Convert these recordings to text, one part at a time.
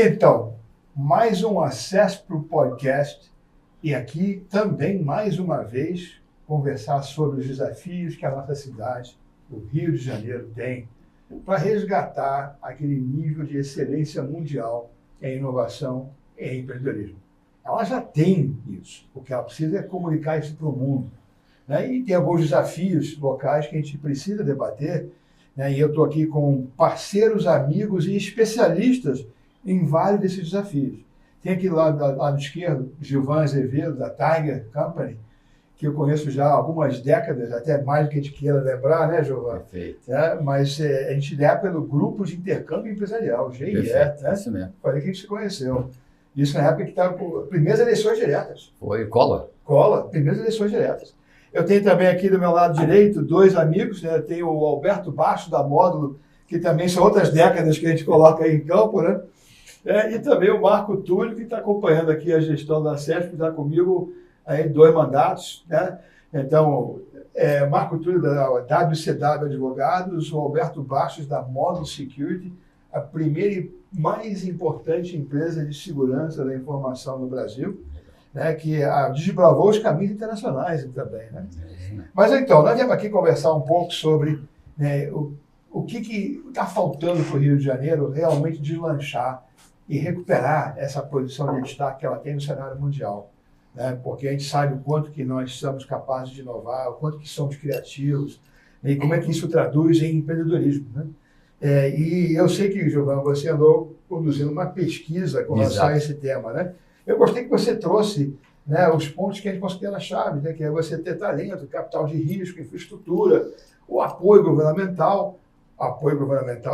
Então, mais um acesso para o podcast e aqui também, mais uma vez, conversar sobre os desafios que a nossa cidade, o Rio de Janeiro, tem para resgatar aquele nível de excelência mundial em inovação e empreendedorismo. Ela já tem isso, o que ela precisa é comunicar isso para o mundo. Né? E tem alguns desafios locais que a gente precisa debater, né? E eu estou aqui com parceiros, amigos e especialistas em vários desses desafios. Tem aqui lá do lado esquerdo, Gilvan Azevedo, da Tiger Company, que eu conheço já há algumas décadas, até mais do que a gente queira lembrar, né, Gilvan? Perfeito. Mas a gente da época do Grupo de Intercâmbio Empresarial, GIE, né? Isso mesmo. Foi aí que a gente se conheceu. Isso na época que estava com primeiras eleições diretas. Foi Collor? Collor, primeiras eleições diretas. Eu tenho também aqui do meu lado direito dois amigos, né? Eu tenho o Alberto Baixo, da Módulo, que também são outras décadas que a gente coloca aí em campo, né? E também o Marco Túlio, que está acompanhando aqui a gestão da SESP, que está comigo aí 2 mandatos, né? Então, Marco Túlio, da WCW Advogados, o Alberto Baixos, da Módulo Security, a primeira e mais importante empresa de segurança da informação no Brasil, né, que desbravou os caminhos internacionais também. Né? Mas então, nós viemos aqui conversar um pouco sobre, né, o que está faltando para o Rio de Janeiro realmente deslanchar e recuperar essa posição de destaque que ela tem no cenário mundial. Né? Porque a gente sabe o quanto que nós somos capazes de inovar, o quanto que somos criativos, né, e como é que isso traduz em empreendedorismo. Né? E eu sei que, Giovanni, você andou conduzindo uma pesquisa com relação a esse tema, né? Eu gostei que você trouxe, né, os pontos que a gente considera chave, né, que é você ter talento, capital de risco, infraestrutura, o apoio governamental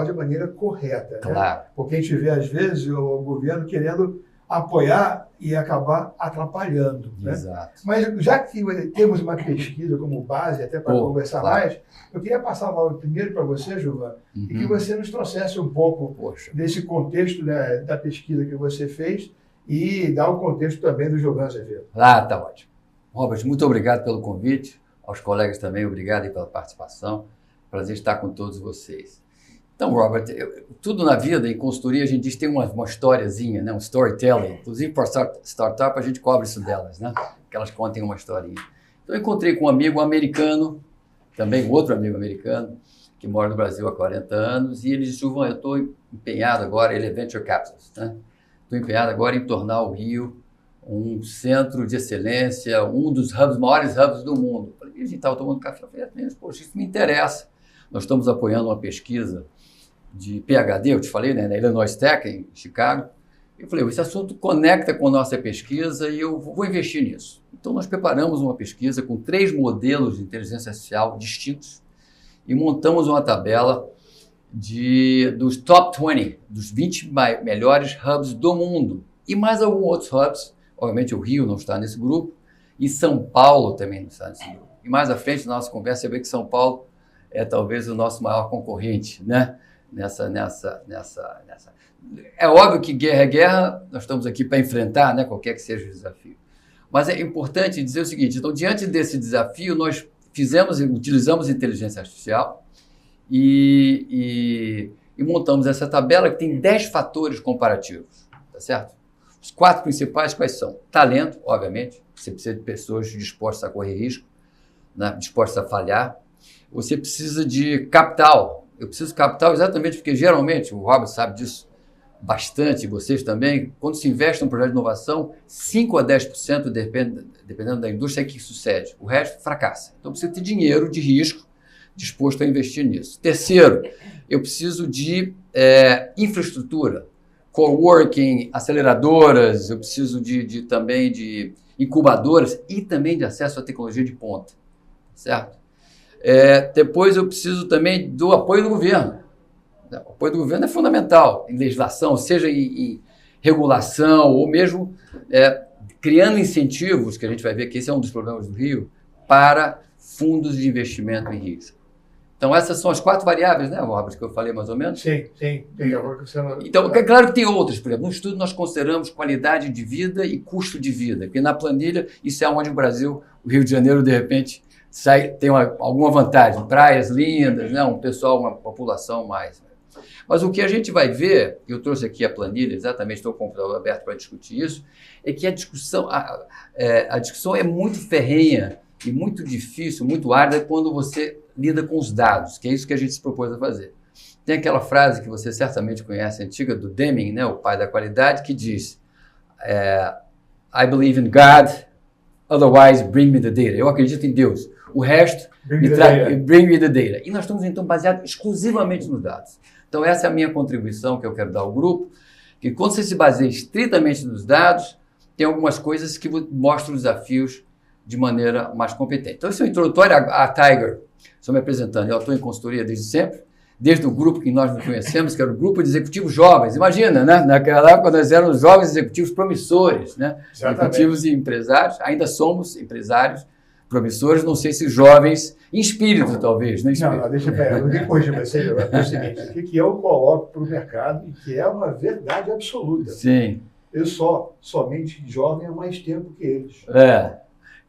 de maneira correta. Claro. Né? Porque a gente vê, às vezes, o governo querendo apoiar e acabar atrapalhando. Né? Exato. Mas já que temos uma pesquisa como base, até para conversar mais, eu queria passar a palavra primeiro para você, Giovanni, e que você nos trouxesse um pouco desse contexto, né, da pesquisa que você fez e dar o contexto também do Gilvan Azevedo. Tá ótimo. Robert, muito obrigado pelo convite. Aos colegas também, obrigado aí pela participação. Prazer estar com todos vocês. Então, Robert, tudo na vida, em consultoria, a gente diz que tem uma historiazinha, né? Um storytelling. Inclusive, para startup, a gente cobra isso delas, né? Que elas contem uma historinha. Então, eu encontrei com um amigo americano, também outro amigo americano, que mora no Brasil há 40 anos, e ele disse, Gilvan, eu estou empenhado agora, ele é Venture Capitalist, né? Estou empenhado agora em tornar o Rio um centro de excelência, um dos maiores hubs do mundo. Eu falei, a gente estava tomando café, eu falei, poxa, isso me interessa. Nós estamos apoiando uma pesquisa de PhD, eu te falei, né, na Illinois Tech, em Chicago. Eu falei, esse assunto conecta com a nossa pesquisa e eu vou investir nisso. Então, nós preparamos uma pesquisa com 3 modelos de inteligência artificial distintos e montamos uma tabela dos top 20, dos 20 melhores hubs do mundo. E mais alguns outros hubs, obviamente o Rio não está nesse grupo, e São Paulo também não está nesse grupo. E mais à frente na nossa conversa, você vê que São Paulo é talvez o nosso maior concorrente, né? Nessa. É óbvio que guerra é guerra, nós estamos aqui para enfrentar, né? Qualquer que seja o desafio. Mas é importante dizer o seguinte, então, diante desse desafio, nós utilizamos inteligência artificial e montamos essa tabela que tem 10 fatores comparativos, tá certo? Os 4 principais quais são? Talento, obviamente, você precisa de pessoas dispostas a correr risco, né? Dispostas a falhar. Você precisa de capital. Eu preciso de capital exatamente porque, geralmente, o Robert sabe disso bastante, vocês também, quando se investe num projeto de inovação, 5 a 10%, dependendo da indústria, é que sucede. O resto fracassa. Então, precisa ter dinheiro de risco disposto a investir nisso. Terceiro, eu preciso de infraestrutura, coworking, aceleradoras, eu preciso também de incubadoras e também de acesso à tecnologia de ponta, certo? Depois eu preciso também do apoio do governo. O apoio do governo é fundamental em legislação, seja em regulação ou mesmo criando incentivos, que a gente vai ver que esse é um dos problemas do Rio, para fundos de investimento em risco. Então, essas são as 4 variáveis, né, Robert, que eu falei mais ou menos? Sim. Então, é claro que tem outras. Por exemplo, no estudo nós consideramos qualidade de vida e custo de vida, porque na planilha isso é onde o Brasil, o Rio de Janeiro, de repente, tem alguma vantagem. Praias lindas, né, um pessoal, uma população mais. Mas o que a gente vai ver, eu trouxe aqui a planilha, exatamente, estou com o computador aberto para discutir isso, é que a discussão é muito ferrenha e muito difícil, muito árdua quando você lida com os dados, que é isso que a gente se propôs a fazer. Tem aquela frase que você certamente conhece, antiga, do Deming, né, o pai da qualidade, que diz I believe in God, otherwise bring me the data. Eu acredito em Deus. O resto, bring me the data. E nós estamos, então, baseados exclusivamente nos dados. Então, essa é a minha contribuição que eu quero dar ao grupo, que quando você se baseia estritamente nos dados, tem algumas coisas que mostram os desafios de maneira mais competente. Então, esse é o introdutório a Tiger. Estou me apresentando. Eu atuo em consultoria desde sempre, desde o grupo que nós nos conhecemos, que era o grupo de executivos jovens. Imagina, né? Naquela época nós éramos jovens executivos promissores, né? Executivos e empresários. Ainda somos empresários promissores, não sei se jovens em espírito, talvez. Né? Não, deixa eu pegar. Não tem coisa, mas é o seguinte, o que eu coloco para o mercado e que é uma verdade absoluta. Sim. Eu somente jovem há mais tempo que eles.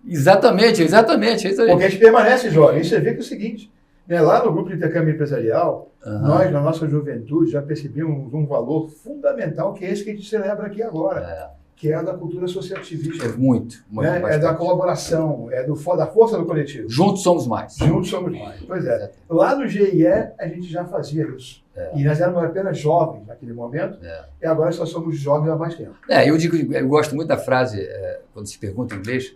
Exatamente. Isso aí. Porque a gente permanece jovem. E você vê que é o seguinte, né, lá no grupo de intercâmbio empresarial, nós, na nossa juventude, já percebemos um valor fundamental, que é esse que a gente celebra aqui agora, que é a da cultura associativista. É muito né? É da colaboração, é da força do coletivo. Juntos somos mais. Juntos somos mais. Pois é. Lá no GIE, a gente já fazia isso. E nós éramos apenas jovens naquele momento, e agora só somos jovens há mais tempo. Eu gosto muito da frase, quando se pergunta em inglês,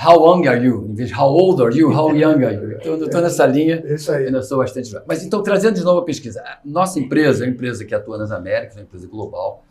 how young are you? Em vez de how old are you, how young are you? Então, eu estou nessa linha, isso aí. Eu sou bastante jovem. Mas então, trazendo de novo a pesquisa, nossa empresa é uma empresa que atua nas Américas, é uma empresa global,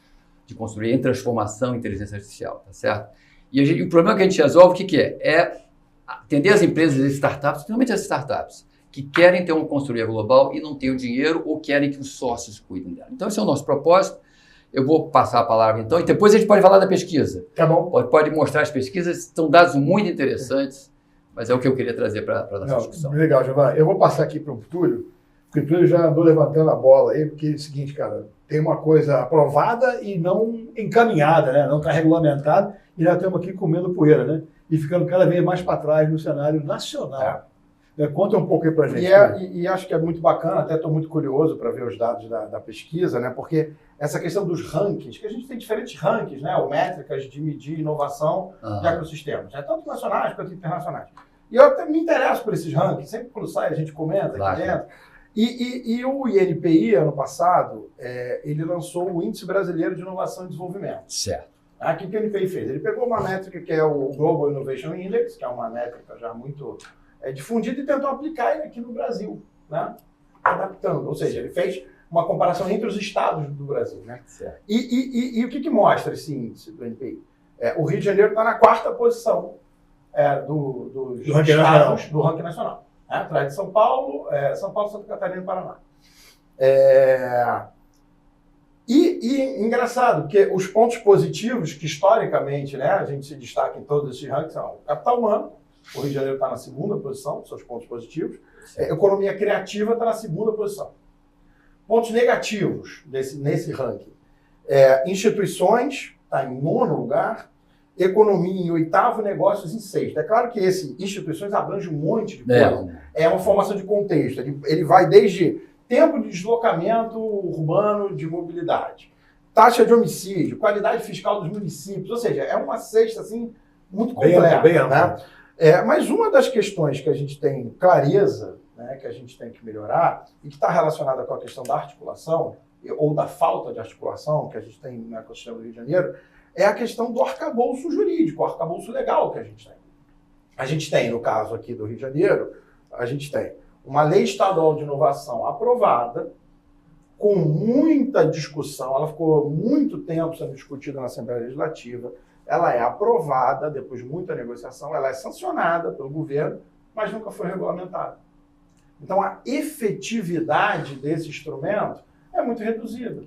de construir em transformação e inteligência artificial, tá certo? E o problema que a gente resolve, o que é? É atender as empresas e startups, principalmente as startups, que querem ter uma consultoria global e não têm o dinheiro ou querem que os sócios cuidem dela. Então, esse é o nosso propósito. Eu vou passar a palavra, então, e depois a gente pode falar da pesquisa. Tá bom. Pode mostrar as pesquisas, são dados muito interessantes, mas é o que eu queria trazer para a nossa discussão. Legal, Giovanni. Eu vou passar aqui para o Túlio, porque o Túlio já andou levantando a bola aí, porque é o seguinte, cara, tem uma coisa aprovada e não encaminhada, né? Não está regulamentada, e nós estamos aqui comendo poeira, né? E ficando cada vez mais para trás no cenário nacional. Conta um pouco aí para a gente. E acho que é muito bacana, até estou muito curioso para ver os dados da pesquisa, né? Porque essa questão dos rankings, que a gente tem diferentes rankings, né? Ou métricas de medir inovação de ecossistemas, né? Tanto nacionais quanto internacionais. E eu até me interesso por esses rankings, sempre quando sai a gente comenta aqui dentro. E o INPI, ano passado, ele lançou o Índice Brasileiro de Inovação e Desenvolvimento. Certo. O que o INPI fez? Ele pegou uma métrica que é o Global Innovation Index, que é uma métrica já muito difundida, e tentou aplicar ele aqui no Brasil, né? Adaptando. Ou seja, ele fez uma comparação entre os estados do Brasil. Né? Certo. E o que mostra esse índice do INPI? O Rio de Janeiro está na 4ª posição dos estados do ranking nacional. Atrás de São Paulo, Santa Catarina e Paraná. Engraçado, porque os pontos positivos, que historicamente, né, a gente se destaca em todos esses rankings, são capital humano, o Rio de Janeiro está na 2ª posição, seus pontos positivos. Economia criativa está na 2ª posição. Pontos negativos nesse ranking. Instituições está em 9º lugar, economia em 8º, negócios em 6º. É claro que instituições abrange um monte de coisa. É uma formação de contexto. Ele vai desde tempo de deslocamento urbano de mobilidade, taxa de homicídio, qualidade fiscal dos municípios, ou seja, é uma cesta assim, muito completa. Né? Mas uma das questões que a gente tem clareza, né, que a gente tem que melhorar, e que está relacionada com a questão da articulação, ou da falta de articulação que a gente tem no ecossistema do Rio de Janeiro, é a questão do arcabouço jurídico, o arcabouço legal que a gente tem. A gente tem, no caso aqui do Rio de Janeiro, a gente tem uma lei estadual de inovação aprovada, com muita discussão, ela ficou muito tempo sendo discutida na Assembleia Legislativa, ela é aprovada, depois de muita negociação, ela é sancionada pelo governo, mas nunca foi regulamentada. Então, a efetividade desse instrumento é muito reduzida.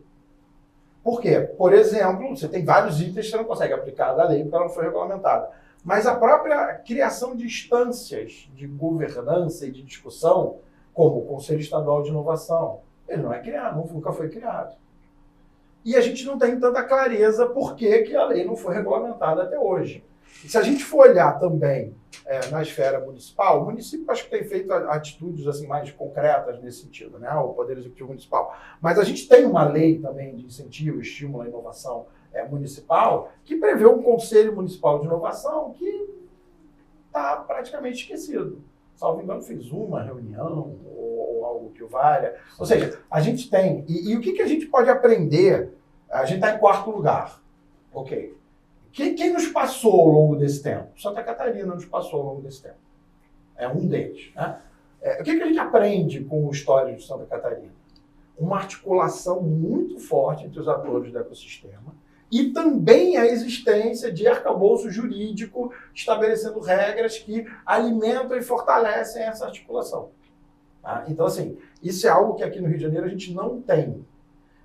Por quê? Por exemplo, você tem vários itens que você não consegue aplicar da lei porque ela não foi regulamentada. Mas a própria criação de instâncias de governança e de discussão, como o Conselho Estadual de Inovação, ele não é criado, nunca foi criado. E a gente não tem tanta clareza por que a lei não foi regulamentada até hoje. E se a gente for olhar também na esfera municipal, o município acho que tem feito atitudes assim, mais concretas nesse sentido, né? O Poder Executivo Municipal. Mas a gente tem uma lei também de incentivo, estímulo à inovação municipal, que prevê um Conselho Municipal de Inovação que está praticamente esquecido. Salvo engano, fez uma reunião ou algo que o valha. Ou seja, a gente tem... E o que a gente pode aprender? A gente está em 4º lugar. Ok. Quem nos passou ao longo desse tempo? Santa Catarina nos passou ao longo desse tempo. É um deles. Né? O que a gente aprende com o histórico de Santa Catarina? Uma articulação muito forte entre os atores do ecossistema e também a existência de arcabouço jurídico estabelecendo regras que alimentam e fortalecem essa articulação. Tá? Então, assim, isso é algo que aqui no Rio de Janeiro a gente não tem.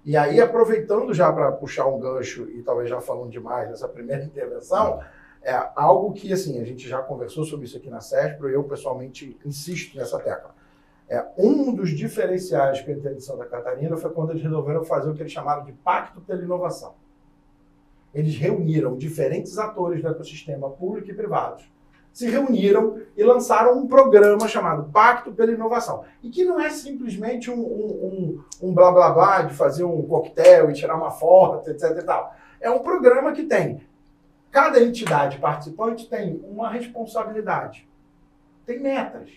E aí, aproveitando já para puxar um gancho e talvez já falando demais nessa primeira intervenção, é algo que, assim, a gente já conversou sobre isso aqui na SESPRO, eu pessoalmente insisto nessa tecla. Um dos diferenciais que eu entendi de Santa Catarina foi quando eles resolveram fazer o que eles chamaram de Pacto pela Inovação. Eles reuniram diferentes atores do ecossistema público e privados, se reuniram e lançaram um programa chamado Pacto pela Inovação. E que não é simplesmente um blá blá blá de fazer um coquetel e tirar uma foto, etc. e tal. É um programa que tem, cada entidade participante tem uma responsabilidade, tem metas,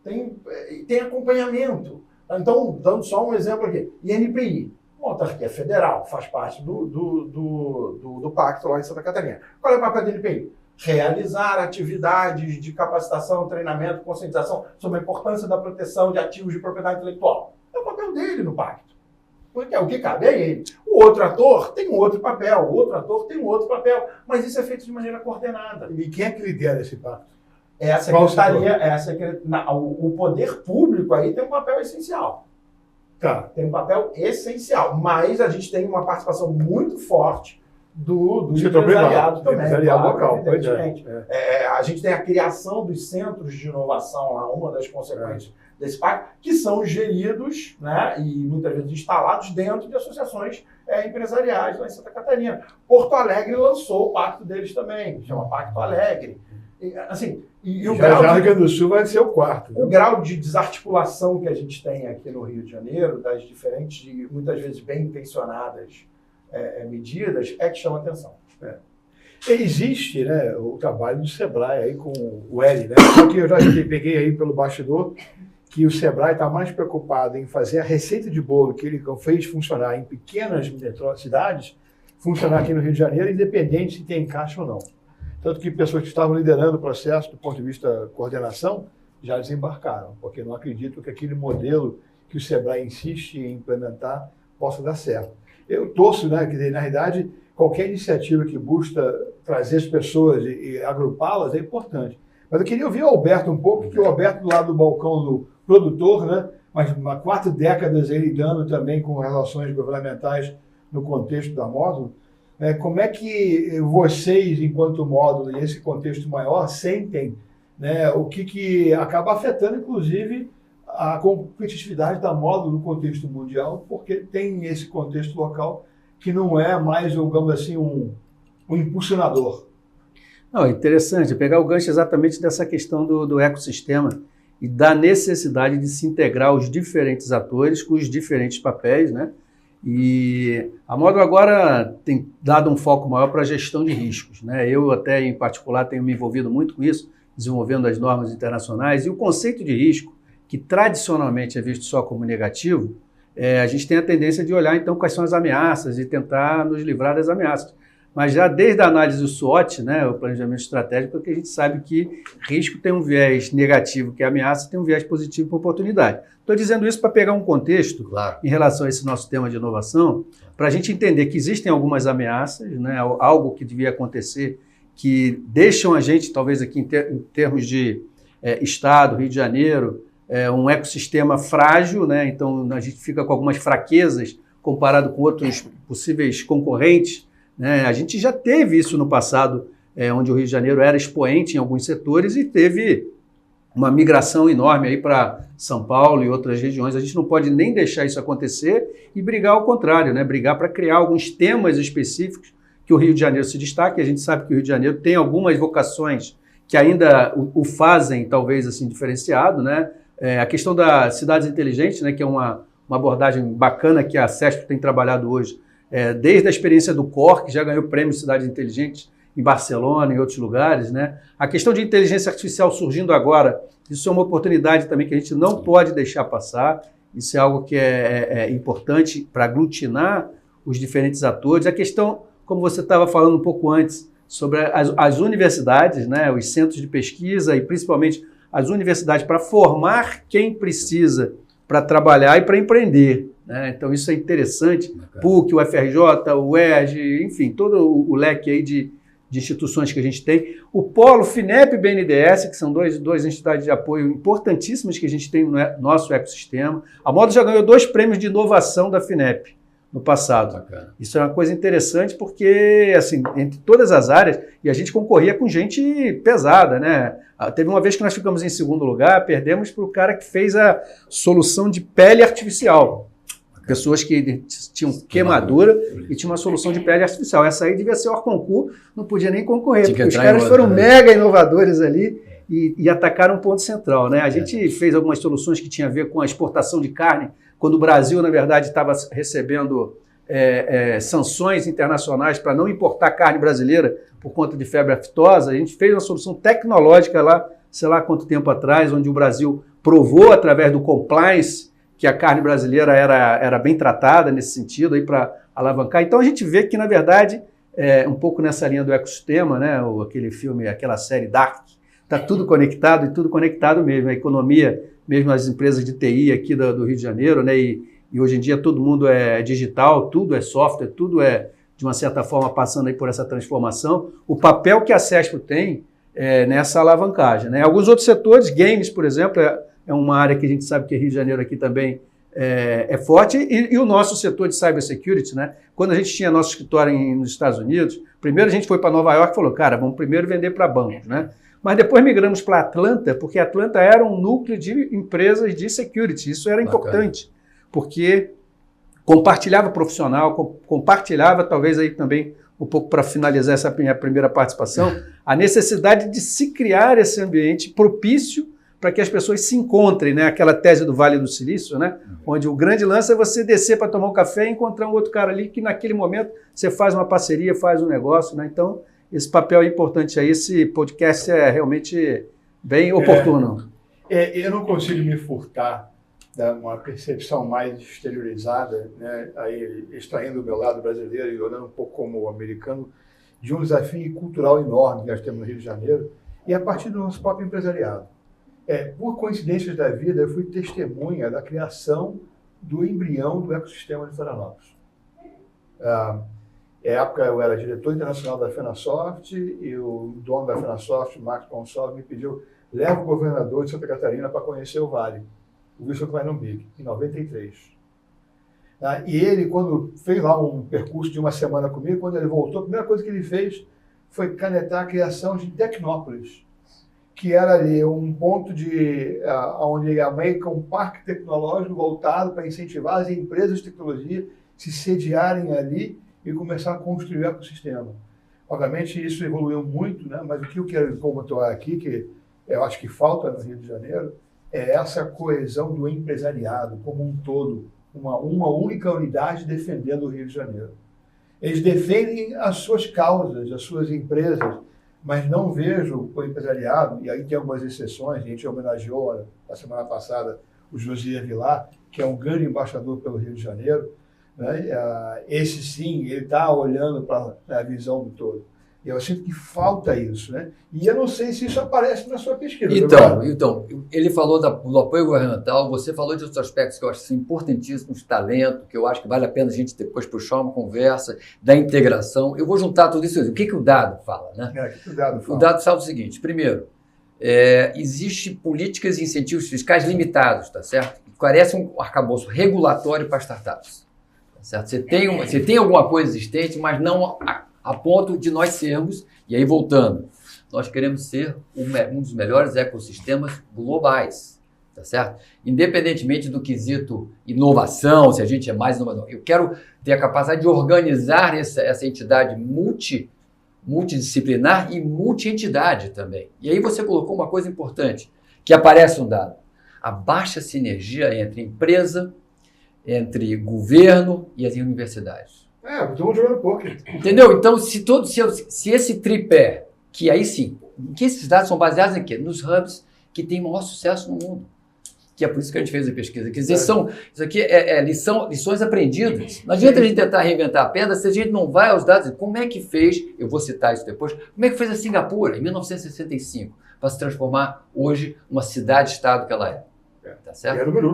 tem acompanhamento. Então, dando só um exemplo aqui, INPI, uma autarquia federal, faz parte do pacto lá em Santa Catarina. Qual é o papel do INPI? Realizar atividades de capacitação, treinamento, conscientização sobre a importância da proteção de ativos de propriedade intelectual. É o papel dele no pacto. Porque o que cabe é ele. O outro ator tem um outro papel, o outro ator tem um outro papel, mas isso é feito de maneira coordenada. E quem é que lidera esse pacto? É a secretaria, o poder público aí tem um papel essencial. Tá. Tem um papel essencial, mas a gente tem uma participação muito forte do empresariado também. Empresariado local, evidentemente. A gente tem a criação dos centros de inovação lá, uma das consequências desse pacto, que são geridos, né, e muitas vezes instalados dentro de associações empresariais lá em Santa Catarina. Porto Alegre lançou o pacto deles também, chama Pacto Alegre. E o grau já Rio Grande do Sul vai ser o 4. O grau de desarticulação que a gente tem aqui no Rio de Janeiro, das diferentes e muitas vezes bem intencionadas medidas, é que chama atenção. Existe, né, o trabalho do Sebrae aí com o L, né? Porque eu já peguei aí pelo bastidor que o Sebrae está mais preocupado em fazer a receita de bolo que ele fez funcionar em pequenas cidades, funcionar aqui no Rio de Janeiro, independente se tem encaixe ou não. Tanto que pessoas que estavam liderando o processo do ponto de vista coordenação já desembarcaram, porque não acreditam que aquele modelo que o Sebrae insiste em implementar possa dar certo. Eu torço, né, que na realidade qualquer iniciativa que busca trazer as pessoas e agrupá-las é importante. Mas eu queria ouvir o Alberto um pouco, porque o Alberto lá do balcão do produtor, né, mas há 4 décadas ele lidando também com relações governamentais no contexto da Módulo. Como é que vocês, enquanto Módulo, e esse contexto maior, sentem, né, o que acaba afetando, inclusive, a competitividade da Módulo no contexto mundial, porque tem esse contexto local que não é mais, digamos assim, um impulsionador. Não, é interessante pegar o gancho exatamente dessa questão do ecossistema e da necessidade de se integrar os diferentes atores com os diferentes papéis, né? E a Módulo agora tem dado um foco maior para a gestão de riscos, né? Eu até, em particular, tenho me envolvido muito com isso, desenvolvendo as normas internacionais, e o conceito de risco, que tradicionalmente é visto só como negativo, a gente tem a tendência de olhar, então, quais são as ameaças e tentar nos livrar das ameaças. Mas já desde a análise do SWOT, né, o planejamento estratégico, que a gente sabe que risco tem um viés negativo, que é ameaça, tem um viés positivo para oportunidade. Estou dizendo isso para pegar um contexto em relação a esse nosso tema de inovação, para a gente entender que existem algumas ameaças, né, algo que devia acontecer, que deixam a gente, talvez aqui em termos de Estado, Rio de Janeiro, um ecossistema frágil, né, então a gente fica com algumas fraquezas comparado com outros possíveis concorrentes. A gente já teve isso no passado, onde o Rio de Janeiro era expoente em alguns setores e teve uma migração enorme aí para São Paulo e outras regiões. A gente não pode nem deixar isso acontecer e brigar ao contrário, né? Brigar para criar alguns temas específicos que o Rio de Janeiro se destaque. A gente sabe que o Rio de Janeiro tem algumas vocações que ainda o fazem, talvez, assim, diferenciado, né? A questão das cidades inteligentes, né, que é uma abordagem bacana que a CESP tem trabalhado hoje, desde a experiência do COR, que já ganhou prêmio de cidades inteligentes em Barcelona e em outros lugares, né? A questão de inteligência artificial surgindo agora, isso é uma oportunidade também que a gente não pode deixar passar. Isso é algo que é importante para aglutinar os diferentes atores. A questão, como você estava falando um pouco antes, sobre as universidades, né, os centros de pesquisa e principalmente as universidades para formar quem precisa para trabalhar e para empreender, né? Então isso é interessante. PUC, o FRJ, o ERJ, enfim, todo o leque aí de instituições que a gente tem. O Polo, FINEP e BNDES, que são duas entidades de apoio importantíssimas que a gente tem no nosso ecossistema. A Modo já ganhou 2 prêmios de inovação da FINEP no passado. Bacana. Isso é uma coisa interessante porque, assim, entre todas as áreas, e a gente concorria com gente pesada, né? Teve uma vez que nós ficamos em segundo lugar, perdemos para o cara que fez a solução de pele artificial. Pessoas que tinham queimadura e tinham uma solução de pele artificial. Essa aí devia ser o concurso, não podia nem concorrer, porque os caras foram mega inovadores ali e atacaram um ponto central, né? A gente fez algumas soluções que tinham a ver com a exportação de carne, quando o Brasil, na verdade, estava recebendo sanções internacionais para não importar carne brasileira por conta de febre aftosa. A gente fez uma solução tecnológica lá, sei lá quanto tempo atrás, onde o Brasil provou, através do compliance, que a carne brasileira era bem tratada nesse sentido, aí para alavancar. Então a gente vê que, na verdade, um pouco nessa linha do ecossistema, né, aquele filme, aquela série Dark, está tudo conectado e tudo conectado mesmo. A economia, mesmo as empresas de TI aqui do Rio de Janeiro, né, e hoje em dia todo mundo é digital, tudo é software, tudo é, de uma certa forma, passando aí por essa transformação. O papel que a CESP tem nessa alavancagem, né? Alguns outros setores, games, por exemplo, é uma área que a gente sabe que Rio de Janeiro aqui também é forte, e o nosso setor de cybersecurity, né? Quando a gente tinha nosso escritório nos Estados Unidos, primeiro a gente foi para Nova York e falou, cara, vamos primeiro vender para bancos, né? Mas depois migramos para Atlanta, porque Atlanta era um núcleo de empresas de security. Isso era importante, porque compartilhava profissional, compartilhava, talvez aí também, um pouco para finalizar essa minha primeira participação, a necessidade de se criar esse ambiente propício para que as pessoas se encontrem, né? Aquela tese do Vale do Silício, né? Onde o grande lance é você descer para tomar um café e encontrar um outro cara ali que naquele momento você faz uma parceria, faz um negócio, né? Então, esse papel é importante aí, esse podcast é realmente bem oportuno. Eu não consigo me furtar de uma percepção mais exteriorizada, né? Aí, extraindo o meu lado brasileiro e olhando um pouco como americano, de um desafio cultural enorme que nós temos no Rio de Janeiro, e a partir do nosso próprio empresariado. Por coincidências da vida, eu fui testemunha da criação do embrião do ecossistema de Florianópolis. Na época, eu era diretor internacional da Fenasoft e o dono da Fenasoft, Marcos Gonçalves, me pediu, leva o governador de Santa Catarina para conhecer o Vale, o Wilson Kleinenberg, em 93. E ele, quando fez lá um percurso de uma semana comigo, quando ele voltou, a primeira coisa que ele fez foi canetar a criação de Tecnópolis, que era ali um ponto onde ia meio um parque tecnológico voltado para incentivar as empresas de tecnologia se sediarem ali e começar a construir o ecossistema. Obviamente isso evoluiu muito, né? Mas o que eu quero pontuar aqui, que eu acho que falta no Rio de Janeiro, é essa coesão do empresariado como um todo, uma única unidade defendendo o Rio de Janeiro. Eles defendem as suas causas, as suas empresas, mas não vejo o empresariado, e aí tem algumas exceções, a gente homenageou na semana passada o Josias Vilar, que é um grande embaixador pelo Rio de Janeiro, né? Esse sim, ele está olhando para a visão do todo. E eu sinto que falta isso, né? E eu não sei se isso aparece na sua pesquisa. Então, ele falou do apoio governamental, você falou de outros aspectos que eu acho assim, importantíssimos, talento, que eu acho que vale a pena a gente depois puxar uma conversa, da integração. Eu vou juntar tudo isso. O que o dado fala, né? O que o dado fala? O dado fala o seguinte, primeiro, existe políticas e incentivos fiscais limitados, tá certo? Carece um arcabouço regulatório para startups, tá certo? Você tem alguma coisa existente, mas não a ponto de nós sermos, e aí voltando, nós queremos ser um dos melhores ecossistemas globais, tá certo? Independentemente do quesito inovação, se a gente é mais inovador, eu quero ter a capacidade de organizar essa entidade multidisciplinar e multi-entidade também. E aí você colocou uma coisa importante, que aparece um dado. A baixa sinergia entre empresa, entre governo e as universidades. Estamos jogando poker. Entendeu? Então, se esse tripé, que aí sim, que esses dados são baseados em quê? Nos hubs que têm maior sucesso no mundo. Que é por isso que a gente fez a pesquisa. Quer dizer, isso aqui é lições aprendidas. Não adianta a gente tentar reinventar a pedra se a gente não vai aos dados. Como é que fez, eu vou citar isso depois, como é que fez a Singapura, em 1965, para se transformar hoje numa cidade-estado que ela é. Tá certo? E é número 1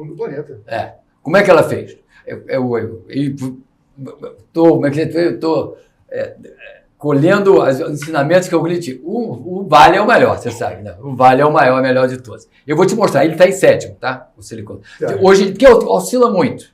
no planeta. Como é que ela fez? Eu estou colhendo os ensinamentos que eu li. O Vale é o melhor, você sabe, né? O Vale é o melhor de todos. Eu vou te mostrar, ele está em 7º, tá? O Silicon. Hoje, porque oscila muito.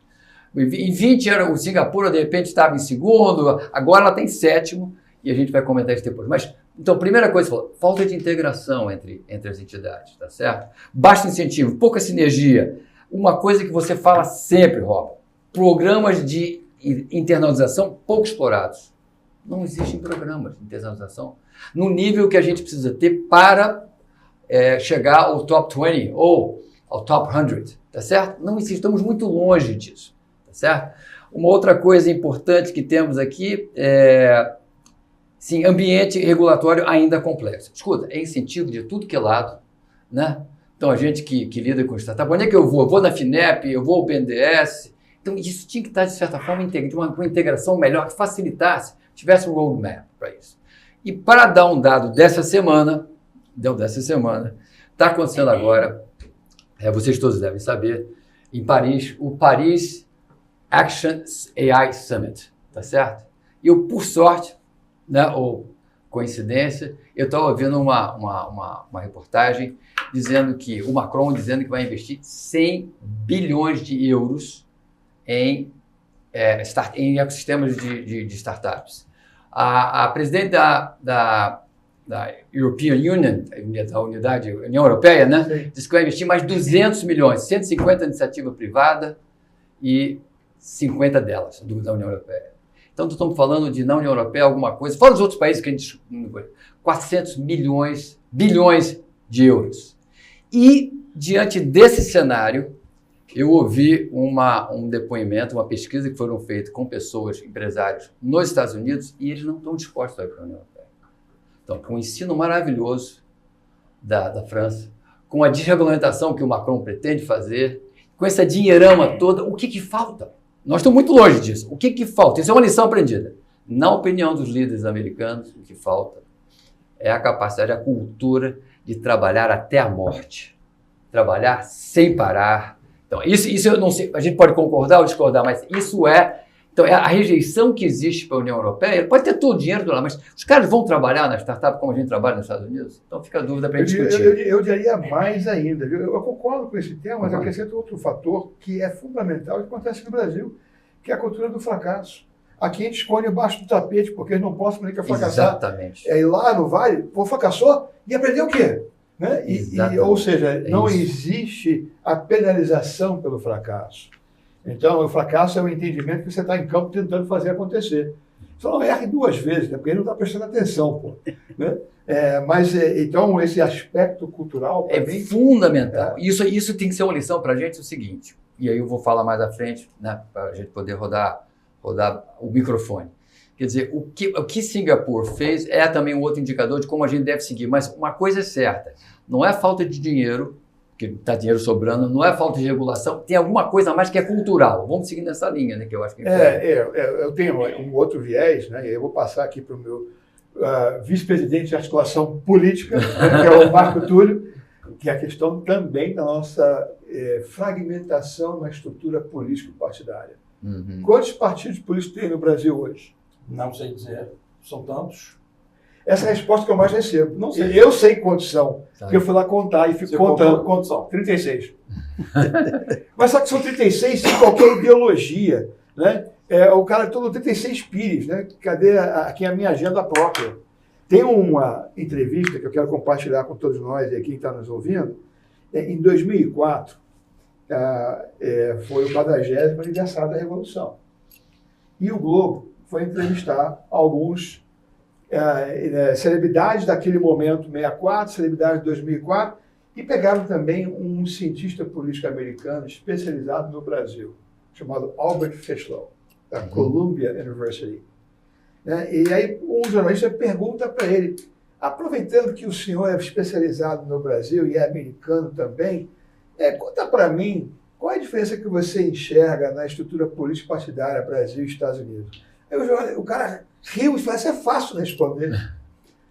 Em 20 anos, o Singapura, de repente, estava em 2º, agora ela está em 7º, e a gente vai comentar isso depois. Mas, então, primeira coisa, falta de integração entre as entidades, tá certo? Baixo incentivo, pouca sinergia. Uma coisa que você fala sempre, Rob, programas de internalização pouco explorados. Não existem programas de internalização no nível que a gente precisa ter para chegar ao top 20 ou ao top 100, tá certo? Não existe, estamos muito longe disso, tá certo? Uma outra coisa importante que temos aqui sim, ambiente regulatório ainda complexo. Escuta, é incentivo de tudo que é lado, né? Então, a gente que lida com startup, onde é que eu vou? Eu vou na FINEP, eu vou ao BNDES. Então, isso tinha que estar, de certa forma, uma integração melhor, que facilitasse, tivesse um roadmap para isso. E para dar um dado dessa semana, está acontecendo agora, vocês todos devem saber, em Paris, o Paris Action AI Summit, tá certo? E eu, por sorte, né, ou coincidência, eu estava vendo uma reportagem dizendo que o Macron vai investir 100 bilhões de euros em ecossistemas de startups. A presidente da European Union, da União Europeia, né, disse que vai investir mais 200 milhões, 150 iniciativa privada e 50 delas da União Europeia. Então, estamos falando de, na União Europeia, alguma coisa, fora dos outros países que a gente... 400 bilhões de euros. E, diante desse cenário, eu ouvi um depoimento, uma pesquisa que foram feitas com pessoas, empresários nos Estados Unidos, e eles não estão dispostos a ir para a União Europeia. Então, com o ensino maravilhoso da França, com a desregulamentação que o Macron pretende fazer, com essa dinheirama toda, o que falta? Nós estamos muito longe disso. O que falta? Isso é uma lição aprendida. Na opinião dos líderes americanos, o que falta é a capacidade, a cultura de trabalhar até a morte. Trabalhar sem parar. Então, isso eu não sei, a gente pode concordar ou discordar, mas isso então, a rejeição que existe para a União Europeia, pode ter todo o dinheiro do lado, mas os caras vão trabalhar na startup como a gente trabalha nos Estados Unidos? Então, fica a dúvida para a gente discutir. Eu diria mais ainda, viu? Eu concordo com esse tema, mas eu acrescento outro fator que é fundamental e que acontece no Brasil, que é a cultura do fracasso. Aqui a gente esconde embaixo do tapete, porque eu não posso nem que fracassar. Exatamente. E lá no Vale, fracassou e aprendeu o quê? Né? Ou seja, não existe a penalização pelo fracasso. Então, o fracasso é o entendimento que você está em campo tentando fazer acontecer. Só não erre 2 vezes, né? Porque ele não está prestando atenção. Pô, né? Então, esse aspecto cultural é fundamental. Isso tem que ser uma lição para a gente, é o seguinte, e aí eu vou falar mais à frente, né, para a gente poder rodar o microfone. Quer dizer, o que Singapura fez é também um outro indicador de como a gente deve seguir, mas uma coisa é certa, não é falta de dinheiro, que está dinheiro sobrando, não é falta de regulação, tem alguma coisa a mais que é cultural. Vamos seguir nessa linha, né, que eu acho que eu tenho um outro viés, né, e eu vou passar aqui para o meu vice-presidente de articulação política, né, que é o Marco Túlio, que é a questão também da nossa fragmentação na estrutura político-partidária. Uhum. Quantos partidos políticos tem no Brasil hoje? Não sei dizer. São tantos. Essa é a resposta que eu mais recebo. Não sei. Eu sei quantos são, porque eu fui lá contar e fico contando. Quantos são? 36. Mas só que são 36 sem qualquer ideologia. Né? O cara todo 36 pires. Né? Cadê aqui a minha agenda própria? Tem uma entrevista que eu quero compartilhar com todos nós e quem está nos ouvindo, Em 2004, foi o 40º aniversário da Revolução. E o Globo foi entrevistar alguns celebridades daquele momento, 64, celebridades de 2004, e pegaram também um cientista político americano especializado no Brasil, chamado Albert Fishlow, da Columbia University. E aí um jornalista pergunta para ele, aproveitando que o senhor é especializado no Brasil e é americano também, conta para mim qual é a diferença que você enxerga na estrutura política partidária Brasil e Estados Unidos. Aí o cara riu e falou, isso é fácil responder.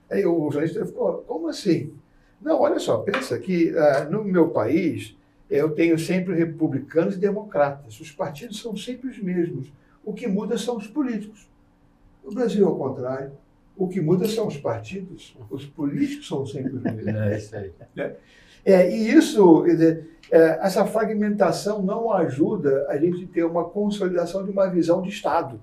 Aí o jornalista ficou, como assim? Não, olha só, pensa que no meu país eu tenho sempre republicanos e democratas. Os partidos são sempre os mesmos. O que muda são os políticos. No Brasil, ao contrário, o que muda são os partidos. Os políticos são sempre os mesmos. É isso aí. E isso, essa fragmentação não ajuda a gente ter uma consolidação de uma visão de Estado.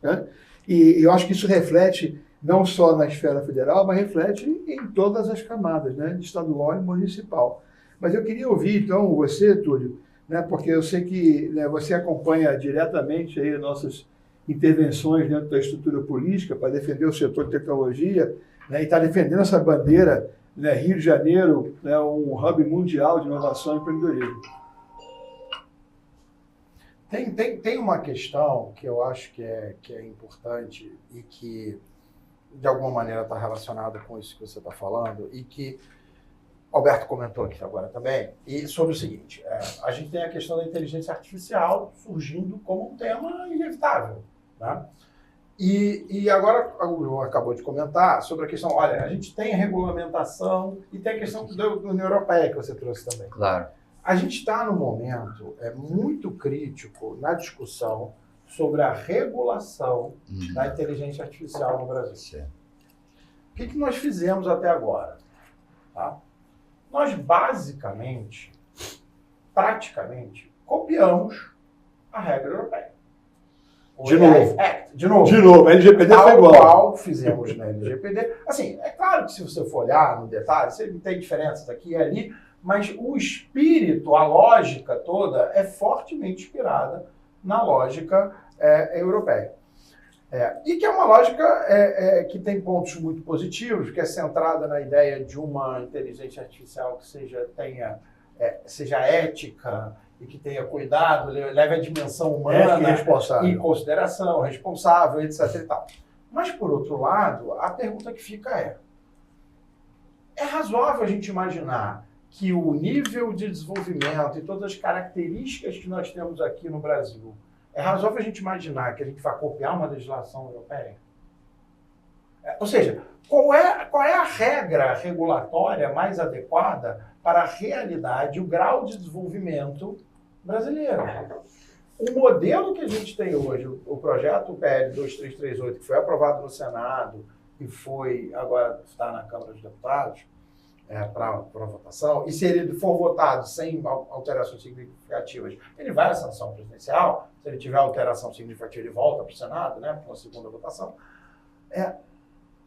Né? E eu acho que isso reflete não só na esfera federal, mas reflete em todas as camadas, né? De estadual e municipal. Mas eu queria ouvir, então, você, Túlio, né? Porque eu sei que você acompanha diretamente aí nossas intervenções dentro da estrutura política para defender o setor de tecnologia, né? E está defendendo essa bandeira, né? Rio de Janeiro, né? Um hub mundial de inovação e empreendedorismo. Tem uma questão que eu acho que é importante e que, de alguma maneira, está relacionada com isso que você está falando e que Alberto comentou aqui agora também, e sobre o seguinte, a gente tem a questão da inteligência artificial surgindo como um tema inevitável. Né? E agora, o João acabou de comentar sobre a questão, olha, a gente tem a regulamentação e tem a questão da União Europeia que você trouxe também. Claro. A gente está num momento muito crítico na discussão sobre a regulação da inteligência artificial no Brasil. Certo. O que nós fizemos até agora? Tá? Nós basicamente, praticamente, copiamos a regra europeia. De novo. De novo, a LGPD foi tal igual. qual fizemos na LGPD. Assim, é claro que se você for olhar no detalhe, você tem diferenças aqui e ali, mas o espírito, a lógica toda é fortemente inspirada na lógica europeia. E que é uma lógica que tem pontos muito positivos, que é centrada na ideia de uma inteligência artificial que seja ética e que tenha cuidado, leve a dimensão humana em consideração, responsável, etc. E tal. Mas, por outro lado, a pergunta que fica é razoável a gente imaginar que o nível de desenvolvimento e todas as características que nós temos aqui no Brasil, é razoável a gente imaginar que a gente vai copiar uma legislação europeia? Ou seja, qual é a regra regulatória mais adequada para a realidade e o grau de desenvolvimento brasileiro? O modelo que a gente tem hoje, o projeto PL 2338, que foi aprovado no Senado e agora está na Câmara dos Deputados, para votação, e se ele for votado sem alterações significativas, ele vai à sanção presidencial. Se ele tiver alteração significativa, ele volta para o Senado, né, para uma segunda votação.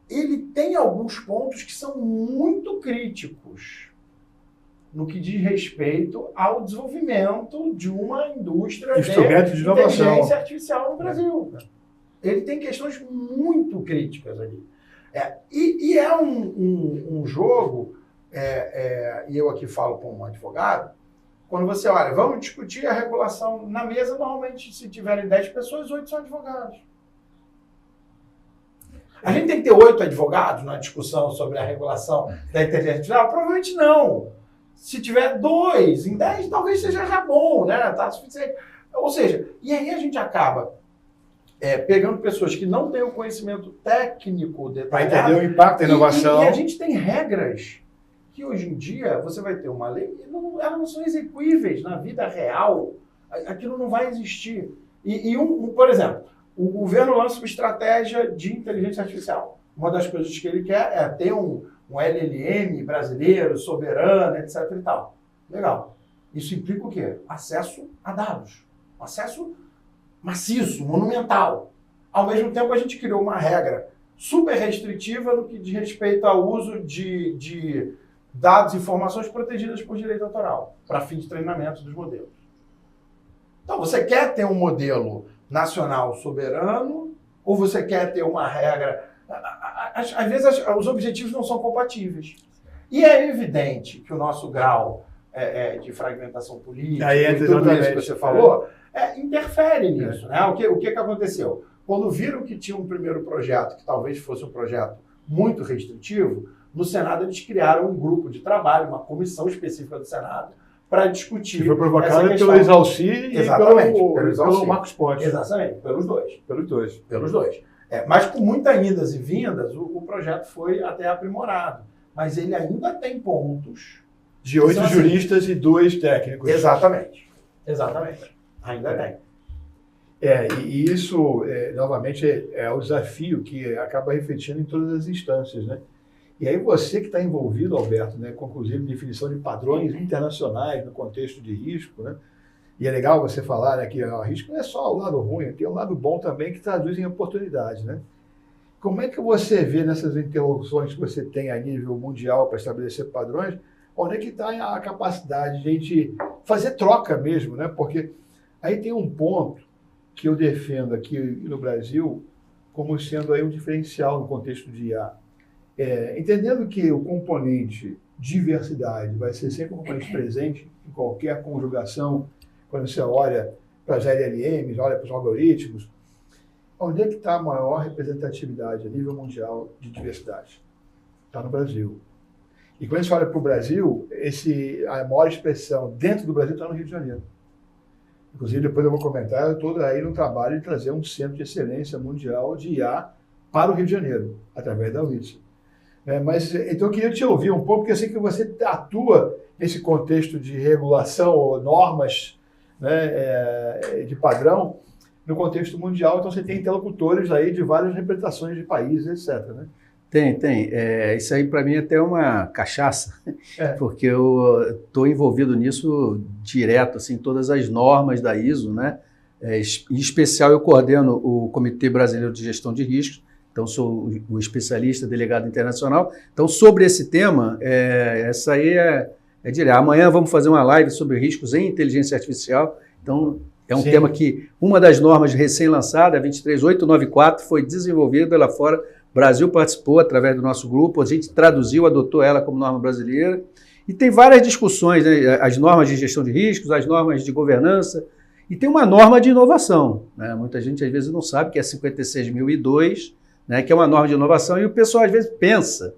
Ele tem alguns pontos que são muito críticos no que diz respeito ao desenvolvimento de uma indústria de inteligência artificial no Brasil. Ele tem questões muito críticas ali. E é um jogo, e eu aqui falo como um advogado, quando você olha, vamos discutir a regulação na mesa, normalmente se tiverem 10 pessoas, 8 são advogados. A gente tem que ter 8 advogados na discussão sobre a regulação da inteligência artificial? Provavelmente não. Se tiver 2 em 10, talvez seja já bom, né? Tá suficiente. Ou seja, e aí a gente acaba pegando pessoas que não têm o conhecimento técnico detalhado. Para entender o impacto da inovação. E a gente tem regras que hoje em dia você vai ter uma lei, elas não são execuíveis na vida real. Aquilo não vai existir. Por exemplo, o governo lança uma estratégia de inteligência artificial. Uma das coisas que ele quer é ter um LLM brasileiro, soberano, etc. e tal. Legal. Isso implica o quê? Acesso a dados. Acesso maciço, monumental. Ao mesmo tempo, a gente criou uma regra super restritiva no que diz respeito ao uso de dados e informações protegidas por direito autoral, para fim de treinamento dos modelos. Então, você quer ter um modelo nacional soberano ou você quer ter uma regra? Às vezes, os objetivos não são compatíveis. E é evidente que o nosso grau de fragmentação política, Aí, e tudo isso que você falou, interfere nisso. Né? O que aconteceu? Quando viram que tinha um primeiro projeto, que talvez fosse um projeto muito restritivo, no Senado eles criaram um grupo de trabalho, uma comissão específica do Senado, para discutir. Que foi provocada essa pelo Exalci e pelo Marcos Pontes. Exatamente, pelos dois. Pelos dois. Mas com muitas idas e vindas, o projeto foi até aprimorado. Mas ele ainda tem pontos. De 8 juristas e 2 técnicos. Exatamente. Ainda tem. E isso, novamente, é o desafio que acaba refletindo em todas as instâncias, né? E aí você que está envolvido, Alberto, né, com inclusive definição de padrões internacionais no contexto de risco, né? E é legal você falar, né, que o risco não é só o lado ruim, tem um lado bom também que traduz em oportunidade, né? Como é que você vê nessas interlocuções que você tem a nível mundial para estabelecer padrões, onde é que está a capacidade de a gente fazer troca mesmo, né? Porque aí tem um ponto que eu defendo aqui no Brasil como sendo aí um diferencial no contexto de IA. Entendendo que o componente diversidade vai ser sempre um componente presente em qualquer conjugação, quando você olha para as LLMs, olha para os algoritmos, onde é que está a maior representatividade a nível mundial de diversidade? Está no Brasil. E quando você olha para o Brasil, a maior expressão dentro do Brasil está no Rio de Janeiro. Inclusive, depois eu vou comentar, eu estou aí no trabalho de trazer um centro de excelência mundial de IA para o Rio de Janeiro, através da UITSE. Então eu queria te ouvir um pouco, porque eu sei que você atua nesse contexto de regulação ou normas, né, de padrão no contexto mundial, então você tem interlocutores aí de várias representações de países, etc. Né? Tem. Isso aí para mim é até uma cachaça, porque eu estou envolvido nisso direto, assim, todas as normas da ISO, né? Em especial eu coordeno o Comitê Brasileiro de Gestão de Riscos, então sou o especialista delegado internacional. Então sobre esse tema, essa aí é direto. Amanhã vamos fazer uma live sobre riscos em inteligência artificial, então é um tema que uma das normas recém-lançada, a 23894, foi desenvolvida lá fora. O Brasil participou através do nosso grupo, a gente traduziu, adotou ela como norma brasileira. E tem várias discussões, né? As normas de gestão de riscos, as normas de governança, e tem uma norma de inovação, né? Muita gente às vezes não sabe que é 56.002, né? Que é uma norma de inovação, e o pessoal às vezes pensa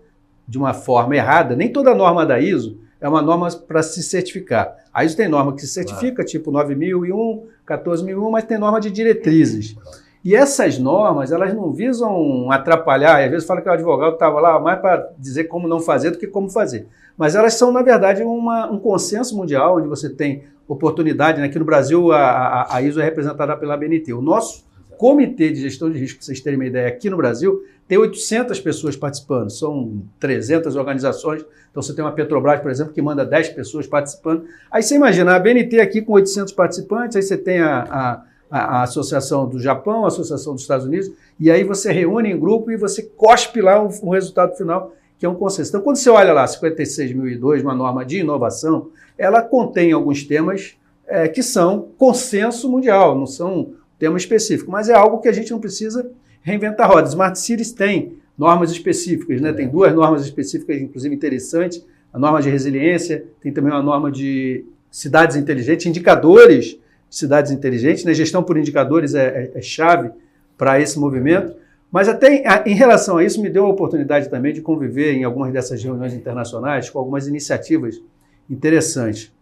de uma forma errada. Nem toda norma da ISO é uma norma para se certificar. A ISO tem norma que se certifica, tipo 9001, 14001, mas tem norma de diretrizes. E essas normas, elas não visam atrapalhar, às vezes fala que o advogado estava lá mais para dizer como não fazer do que como fazer. Mas elas são, na verdade, um consenso mundial, onde você tem oportunidade, né? Aqui no Brasil, a ISO é representada pela ABNT. O nosso Comitê de Gestão de Risco, para vocês terem uma ideia, aqui no Brasil, tem 800 pessoas participando, são 300 organizações. Então você tem uma Petrobras, por exemplo, que manda 10 pessoas participando. Aí você imagina, a ABNT aqui com 800 participantes, aí você tem a Associação do Japão, a Associação dos Estados Unidos, e aí você reúne em grupo e você cospe lá o resultado final, que é um consenso. Então, quando você olha lá, 56.002, uma norma de inovação, ela contém alguns temas que são consenso mundial, não são tema específico, mas é algo que a gente não precisa reinventar a roda. Smart Cities tem normas específicas, né? Tem 2 normas específicas, inclusive interessantes, a norma de resiliência, tem também uma norma de cidades inteligentes, indicadores de cidades inteligentes, né? Gestão por indicadores é chave para esse movimento, mas até em relação a isso me deu a oportunidade também de conviver em algumas dessas reuniões internacionais com algumas iniciativas interessantes.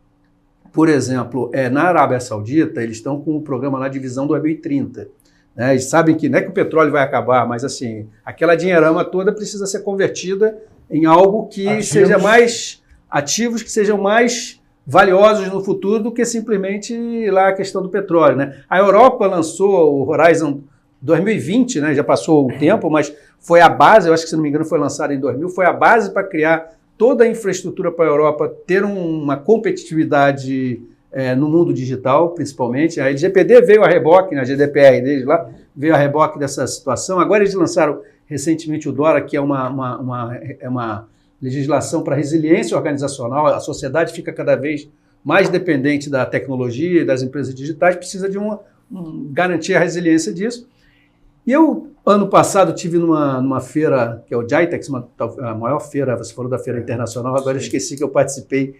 Por exemplo, na Arábia Saudita, eles estão com o programa lá de Visão 2030. Né? Eles sabem que não é que o petróleo vai acabar, mas assim, aquela dinheirama toda precisa ser convertida em algo que seja mais ativos, que sejam mais valiosos no futuro do que simplesmente lá a questão do petróleo. Né? A Europa lançou o Horizon 2020, né? Já passou o tempo, mas foi a base, eu acho que se não me engano foi lançado em 2000, foi a base para criar toda a infraestrutura para a Europa ter uma competitividade no mundo digital, principalmente. A LGPD veio a reboque, na GDPR deles lá, veio a reboque dessa situação. Agora eles lançaram recentemente o DORA, que é uma legislação para resiliência organizacional, a sociedade fica cada vez mais dependente da tecnologia e das empresas digitais, precisa de garantir a resiliência disso. E eu, ano passado, tive numa feira, que é o GITEX, a maior feira, você falou da feira internacional, agora eu esqueci que eu participei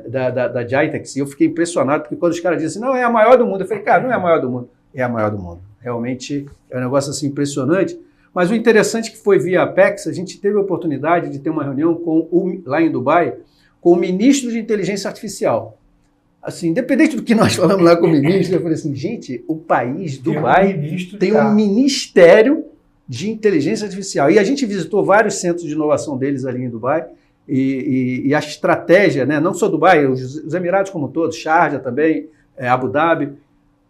da GITEX, e eu fiquei impressionado, porque quando os caras dizem, não, é a maior do mundo, eu falei, cara, não é a maior do mundo, é a maior do mundo. Realmente é um negócio assim impressionante. Mas o interessante é que foi via Apex, a gente teve a oportunidade de ter uma reunião lá em Dubai com o ministro de Inteligência Artificial. Assim, independente do que nós falamos lá com o ministro, eu falei assim, gente, o país, Dubai, tem um ministério de inteligência artificial. E a gente visitou vários centros de inovação deles ali em Dubai, e a estratégia, né, não só Dubai, os Emirados como todos, Sharjah também, Abu Dhabi,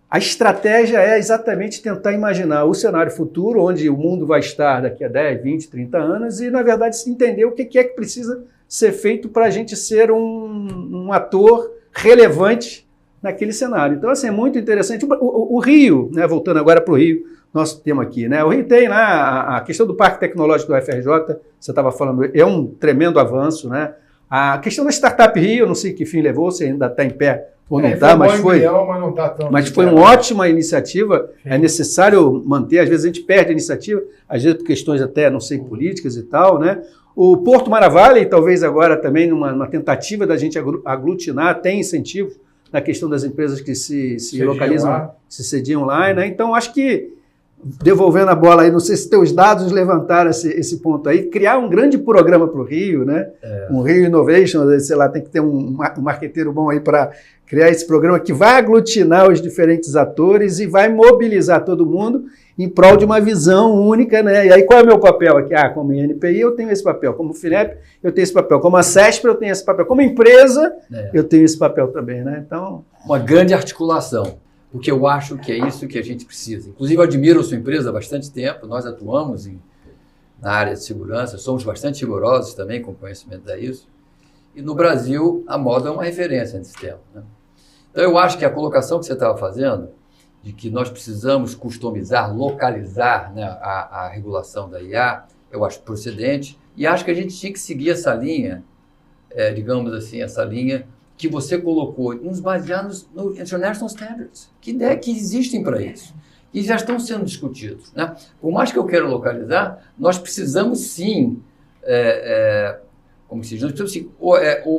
a estratégia é exatamente tentar imaginar o cenário futuro, onde o mundo vai estar daqui a 10, 20, 30 anos, e, na verdade, entender o que é que precisa ser feito para a gente ser um ator relevante naquele cenário. Então, assim, é muito interessante. O Rio, né, voltando agora para o Rio, nosso tema aqui, né, o Rio tem lá a questão do Parque Tecnológico do FRJ, você estava falando, é um tremendo avanço, né? A questão da Startup Rio, eu não sei que fim levou, se ainda está em pé ou não está, mas foi uma ótima iniciativa. Sim. É necessário manter, às vezes a gente perde a iniciativa, às vezes por questões até, não sei, políticas e tal, né? O Porto Maravilha, talvez agora também numa tentativa da gente aglutinar, tem incentivos na questão das empresas que se localizam, lá. Se sediam lá, né? Então, acho que, devolvendo a bola aí, não sei se teus dados levantaram esse ponto aí, criar um grande programa para o Rio, né? Um Rio Innovation, sei lá, tem que ter um marqueteiro bom aí para criar esse programa que vai aglutinar os diferentes atores e vai mobilizar todo mundo em prol de uma visão única, né? E aí qual é o meu papel aqui? Como INPI eu tenho esse papel, como FINEP eu tenho esse papel, como a CESP eu tenho esse papel, como empresa eu tenho esse papel também, né? Então, uma grande articulação, porque eu acho que é isso que a gente precisa. Inclusive, eu admiro a sua empresa há bastante tempo, nós atuamos na área de segurança, somos bastante rigorosos também com conhecimento da ISO, e no Brasil a moda é uma referência nesse tema, né? Então, eu acho que a colocação que você estava fazendo, de que nós precisamos customizar, localizar, né, a regulação da IA, eu acho procedente, e acho que a gente tinha que seguir essa linha, digamos assim, essa linha que você colocou, nos basear no International Standards, que existem para isso, e já estão sendo discutidos, né? Por mais que eu queira localizar, nós precisamos sim, como se diz, nós precisamos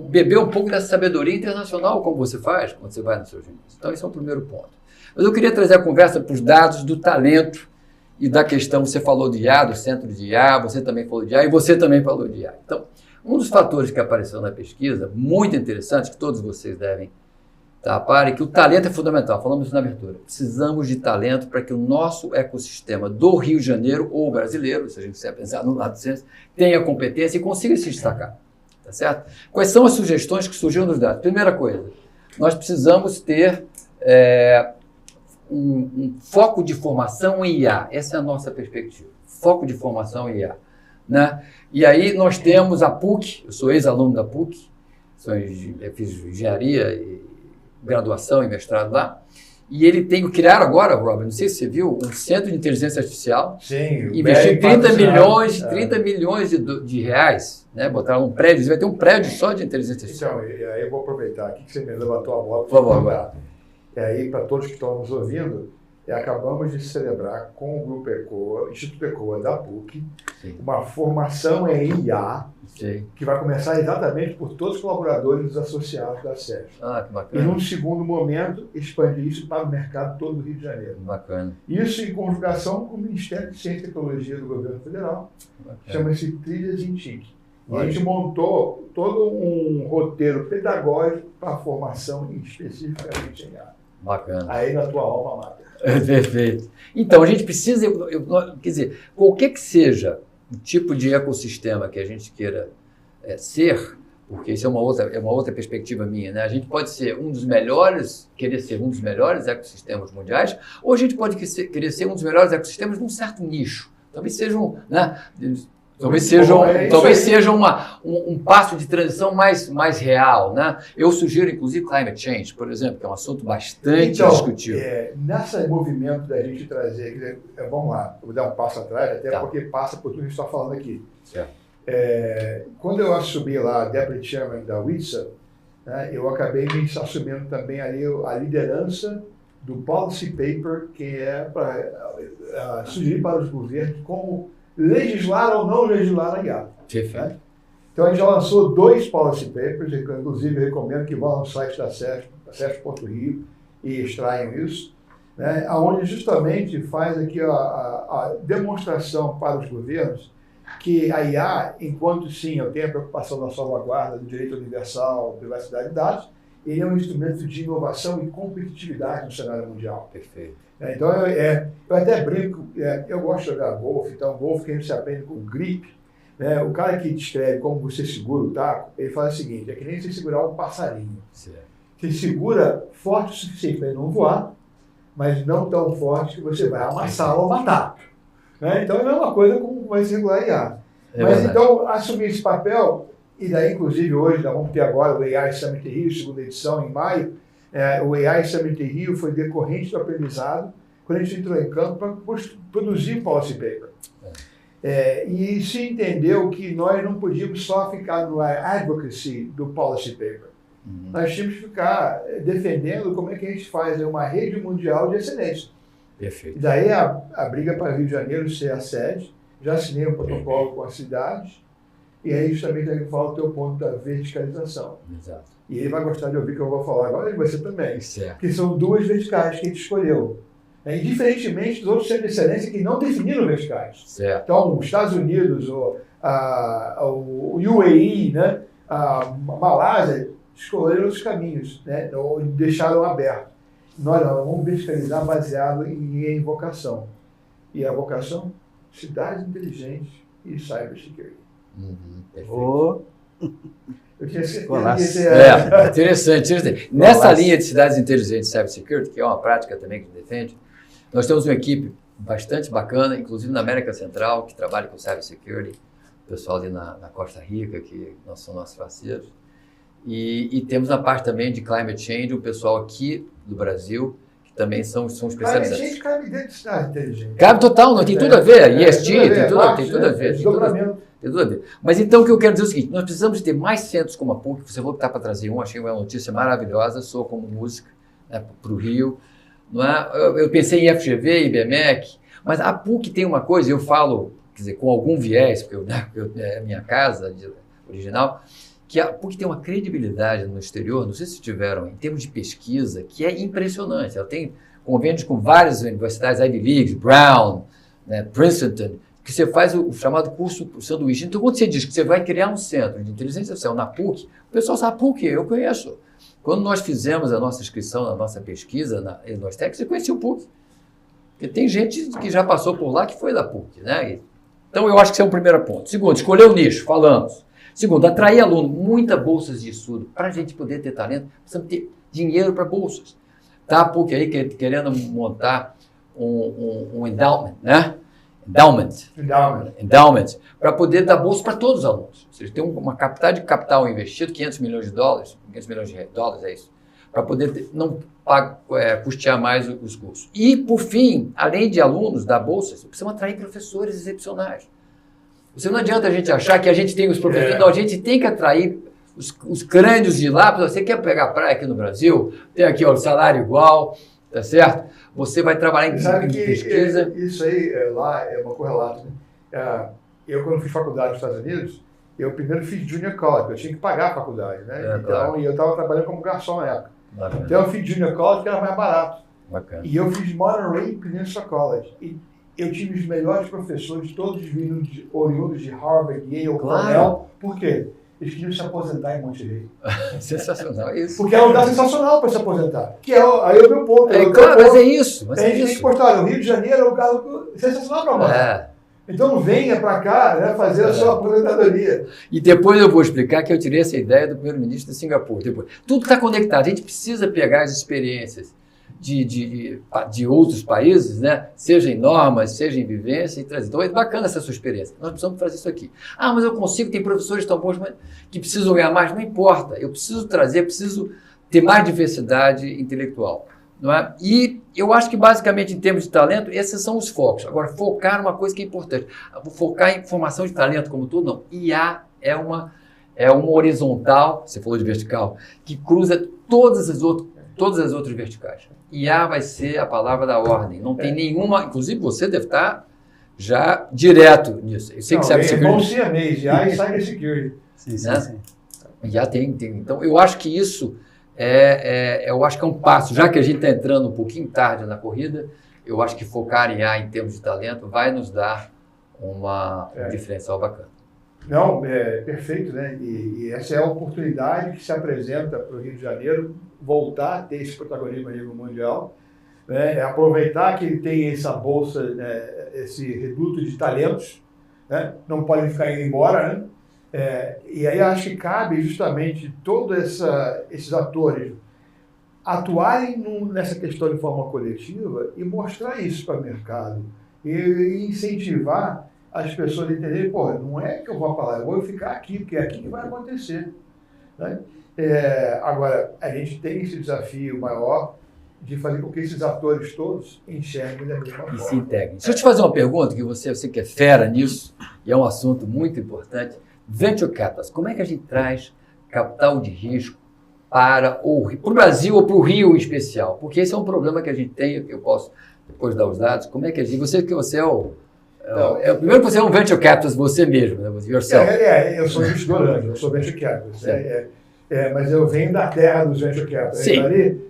beber um pouco dessa sabedoria internacional, como você faz quando você vai nos seus reuniões. Então, esse é o primeiro ponto. Mas eu queria trazer a conversa para os dados do talento e da questão, você falou de IA, do centro de IA, você também falou de IA e você também falou de IA. Então, um dos fatores que apareceu na pesquisa, muito interessante, que todos vocês devem estar a par, é que o talento é fundamental, falamos isso na abertura. Precisamos de talento para que o nosso ecossistema do Rio de Janeiro, ou brasileiro, se a gente quiser pensar no lado de ciência, tenha competência e consiga se destacar. Tá certo? Quais são as sugestões que surgiram nos dados? Primeira coisa, nós precisamos ter um foco de formação em IA. Essa é a nossa perspectiva. Foco de formação em IA. Né? E aí nós temos a PUC, eu sou ex-aluno da PUC, eu fiz engenharia, e graduação e mestrado lá, e ele criaram agora, Robert, não sei se você viu, um centro de inteligência artificial. Sim. Investiu 30 milhões de reais, né? Botaram um prédio, vai ter um prédio só de inteligência artificial. Então, aí eu vou aproveitar aqui que você me levantou a bola. Por favor. E aí, para todos que estão nos ouvindo, acabamos de celebrar com o Grupo ECOA, Instituto ECOA da PUC, sim, uma formação em IA, sim, que vai começar exatamente por todos os colaboradores associados da SES. Que bacana. E, num segundo momento, expandir isso para o mercado todo do Rio de Janeiro. Bacana. Isso em conjugação com o Ministério de Ciência e Tecnologia do Governo Federal, chama-se Trilhas em TIC. E a gente montou todo um roteiro pedagógico para a formação especificamente em IA. Bacana. Aí na tua alma mater. Perfeito. Então, a gente precisa, quer dizer, qualquer que seja o tipo de ecossistema que a gente queira ser, porque isso é uma outra perspectiva minha, né? A gente pode ser querer ser um dos melhores ecossistemas mundiais, ou a gente pode querer ser um dos melhores ecossistemas num certo nicho. Talvez sejam, né? Talvez seja um passo de transição mais real, né? Eu sugiro, inclusive, climate change, por exemplo, que é um assunto bastante discutido. Nesse movimento da gente trazer, vamos lá, eu vou dar um passo atrás, até porque passa por tudo que a gente está falando aqui. Certo. Quando eu assumi lá Deputy Chairman da WITSA, né, eu acabei me assumindo também ali a liderança do policy paper, que é para sugerir para os governos como legislar ou não legislar a IA. Né? Então, a gente já lançou 2 policy papers, inclusive eu recomendo que vão ao site da SESP.rio e extraiam isso, né, onde justamente faz aqui a demonstração para os governos que a IA, enquanto sim, eu tenho a preocupação da salvaguarda do direito universal, privacidade de dados, ele é um instrumento de inovação e competitividade no cenário mundial. Perfeito. Então, eu até brinco, eu gosto de jogar golfe, então golfe que a gente se aprende com grip, né? O cara que descreve como você segura o taco, ele fala o seguinte, é que nem você segurar um passarinho. Certo. Você segura forte o suficiente para ele não voar, mas não tão forte que você vai amassá-lo ou matar. Né? Então, é a mesma coisa como vai se regular a IA. Mas então, assumir esse papel, e daí, inclusive, hoje, nós vamos ter agora o AI Summit Rio, segunda edição, em maio. O AI Summit Rio foi decorrente do aprendizado, quando a gente entrou em campo para produzir o policy paper. E se entendeu que nós não podíamos só ficar no advocacy do policy paper. Nós tínhamos que ficar defendendo como é que a gente faz uma rede mundial de excelência. Perfeito. E daí a briga para Rio de Janeiro ser a sede, já assinei um protocolo com as cidades, e aí justamente aí fala o teu ponto da verticalização. Exato. E ele vai gostar de ouvir o que eu vou falar agora, e você também. Certo. Que são 2 verticais que a gente escolheu. Diferentemente dos outros centros de excelência que não definiram verticais. Certo. Então, os Estados Unidos, o UAE, né, a Malásia, escolheram os caminhos, né, ou deixaram aberto. Nós não, vamos verticalizar baseado em vocação. E a vocação, cidades inteligentes e cybersecurity. Perfeito. Eu tinha certeza que interessante. Nessa linha de cidades inteligentes e cybersecurity, que é uma prática também que a gente defende, nós temos uma equipe bastante bacana, inclusive na América Central, que trabalha com cybersecurity, o pessoal ali na Costa Rica, que são nossos parceiros. E temos na parte também de climate change, o pessoal aqui do Brasil, que também são especializados. Climate change cabe dentro de cidade inteligente. Cabe total, não tem tudo a ver. ESG tem tudo a ver. Tem tudo a ver. Mas então o que eu quero dizer é o seguinte, nós precisamos de ter mais centros como a PUC, você falou que está para trazer um, achei uma notícia maravilhosa, sou como música, né, para o Rio. Não é? Eu pensei em FGV, IBMEC, mas a PUC tem uma coisa, eu falo, quer dizer, com algum viés, porque é a minha casa original, que a PUC tem uma credibilidade no exterior, não sei se tiveram, em termos de pesquisa, que é impressionante. Ela tem convênios com várias universidades, Ivy League, Brown, né, Princeton, que você faz o chamado curso sanduíche. Então, quando você diz que você vai criar um centro de inteligência artificial na PUC, o pessoal sabe PUC, eu conheço. Quando nós fizemos a nossa inscrição na nossa pesquisa na Inostec, você conhecia o PUC. Porque tem gente que já passou por lá que foi da PUC. Né? Então, eu acho que esse é um primeiro ponto. Segundo, escolher o nicho, falamos. Segundo, atrair aluno, muitas bolsas de estudo. Para a gente poder ter talento, precisamos ter dinheiro para bolsas. Tá a PUC aí querendo montar um endowment, né? Endowment, para poder dar bolsa para todos os alunos. Ou seja, tem uma capital investido, $500 milhões, $500 milhões de dólares, é isso, para poder não custear mais os cursos. E, por fim, além de alunos da bolsa, precisamos atrair professores excepcionais. Você não adianta a gente achar que a gente tem os professores, não, a gente tem que atrair os crânios de lá. Você quer pegar praia aqui no Brasil, tem aqui o salário igual, tá certo? Você vai trabalhar em pesquisa. Isso aí, lá é uma correlata. Né? Eu, quando fiz faculdade nos Estados Unidos, eu primeiro fiz junior college, eu tinha que pagar a faculdade, né? Então, claro. E eu estava trabalhando como garçom na época. Bacana. Então, eu fiz junior college, que era mais barato. Bacana. E eu fiz Monterey Peninsula College. E eu tive os melhores professores, todos oriundos de Harvard, Yale, Cornell. Por quê? Eles queriam se aposentar em Monterey. Sensacional, é isso. Porque é um lugar sensacional para se aposentar. Que aí é o meu ponto. Claro, mas é isso. A gente tem que postar, o Rio de Janeiro é um lugar sensacional para morar. Então venha para cá, né, fazer a sua aposentadoria. E depois eu vou explicar que eu tirei essa ideia do primeiro-ministro de Singapura. Tudo está conectado. A gente precisa pegar as experiências de outros países, né? Seja em normas, seja em vivência e trazer. Então é bacana essa sua experiência. Nós precisamos fazer isso aqui. Ah, mas eu consigo, tem professores tão bons que precisam ganhar mais. Não importa. Eu preciso trazer, preciso ter mais diversidade intelectual. Não é? E eu acho que basicamente em termos de talento, esses são os focos. Agora, focar numa coisa que é importante. Focar em formação de talento como tudo, não. IA é uma horizontal, você falou de vertical, que cruza todas as outras verticais. IA vai ser a palavra da ordem. Não tem nenhuma, inclusive você deve estar já direto nisso. Eu sei que sabe é bom siamês, IA e cybersecurity. Sim, né? sim. Já tem. Então, eu acho que isso eu acho que é um passo, já que a gente está entrando um pouquinho tarde na corrida, eu acho que focar em IA em termos de talento vai nos dar um diferencial bacana. Não, perfeito, né? E essa é a oportunidade que se apresenta para o Rio de Janeiro voltar a ter esse protagonismo a nível mundial, né? Aproveitar que ele tem essa bolsa, né? Esse reduto de talentos, né? Não podem ficar indo embora, né? E aí acho que cabe justamente todos esses atores atuarem nessa questão de forma coletiva e mostrar isso para o mercado e incentivar as pessoas a entenderem, pô, não é que eu vou para lá, eu vou ficar aqui, porque é aqui que vai acontecer, né? Agora, a gente tem esse desafio maior de fazer com que esses atores todos enxerguem da mesma forma. E se integrem. Deixa eu te fazer uma pergunta, que você que é fera nisso, e é um assunto muito importante. Venture Capitals, como é que a gente traz capital de risco para o Brasil ou para o Rio em especial? Porque esse é um problema que a gente tem, eu posso depois dar os dados. Como é que a gente... Você primeiro você é um Venture Capitals você mesmo, né? Yourself. Eu sou investidor anjo, eu sou Venture Capitals. Mas eu venho da terra dos Venture Capitals. Sim. Ali,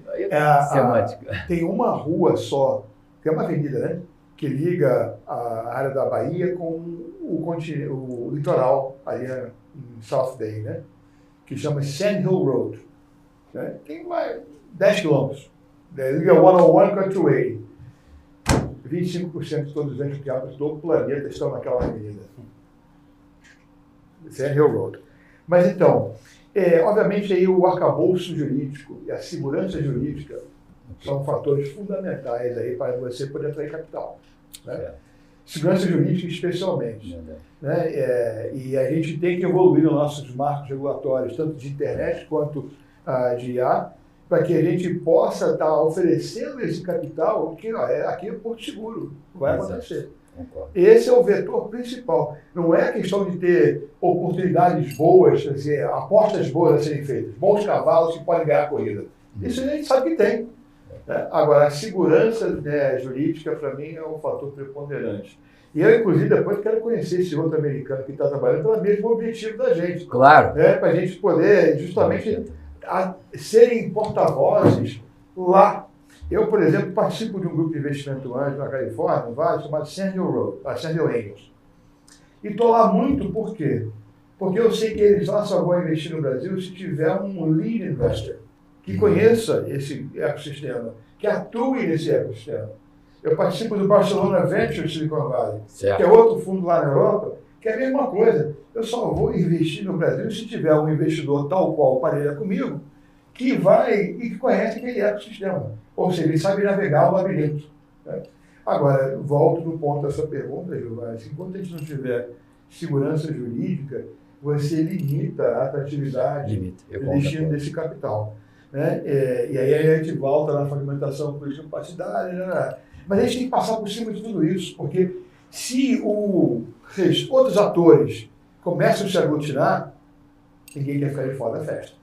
semântica. tem uma rua só, tem uma avenida, né? Que liga a área da Bahia com o litoral, ali em South Bay, né? Que chama Sand Hill Road. Né? Tem mais 10 quilômetros. Liga 101 com a 280. 25% de todos os venture capitals do planeta estão naquela avenida. Sand Hill Road. Mas então, obviamente aí o arcabouço jurídico e a segurança jurídica são fatores fundamentais aí para você poder atrair capital. Né? Segurança jurídica especialmente. Né? E a gente tem que evoluir nos nossos marcos regulatórios, tanto de internet quanto de IA, para que a gente possa estar oferecendo esse capital, que aqui é Porto Seguro, vai acontecer. Esse é o vetor principal. Não é questão de ter oportunidades boas, quer dizer, apostas boas a serem feitas, bons cavalos que podem ganhar a corrida. Isso a gente sabe que tem. Né? Agora, a segurança, né, jurídica, para mim, é um fator preponderante. E eu, inclusive, depois quero conhecer esse outro americano que está trabalhando pelo mesmo objetivo da gente. Claro. Né? Para a gente poder, justamente, serem porta-vozes lá. Eu, por exemplo, participo de um grupo de investimento anjo na Califórnia, um vale, chamado Sand Hill Angels. E estou lá muito por quê? Porque eu sei que eles lá só vão investir no Brasil se tiver um lead investor que conheça esse ecossistema, que atue nesse ecossistema. Eu participo do Barcelona Venture Silicon Valley, certo, que é outro fundo lá na Europa, que é a mesma coisa. Eu só vou investir no Brasil se tiver um investidor tal qual parelha comigo, que vai e que conhece aquele ecossistema. Ou seja, ele sabe navegar o labirinto. Né? Agora, volto no ponto dessa pergunta, Gilmar. Enquanto a gente não tiver segurança jurídica, você limita a atratividade do destino desse capital. Né? E aí a gente volta na fragmentação político-partidária, mas a gente tem que passar por cima de tudo isso, porque se outros atores começam a se aglutinar, ninguém quer ficar de fora da festa.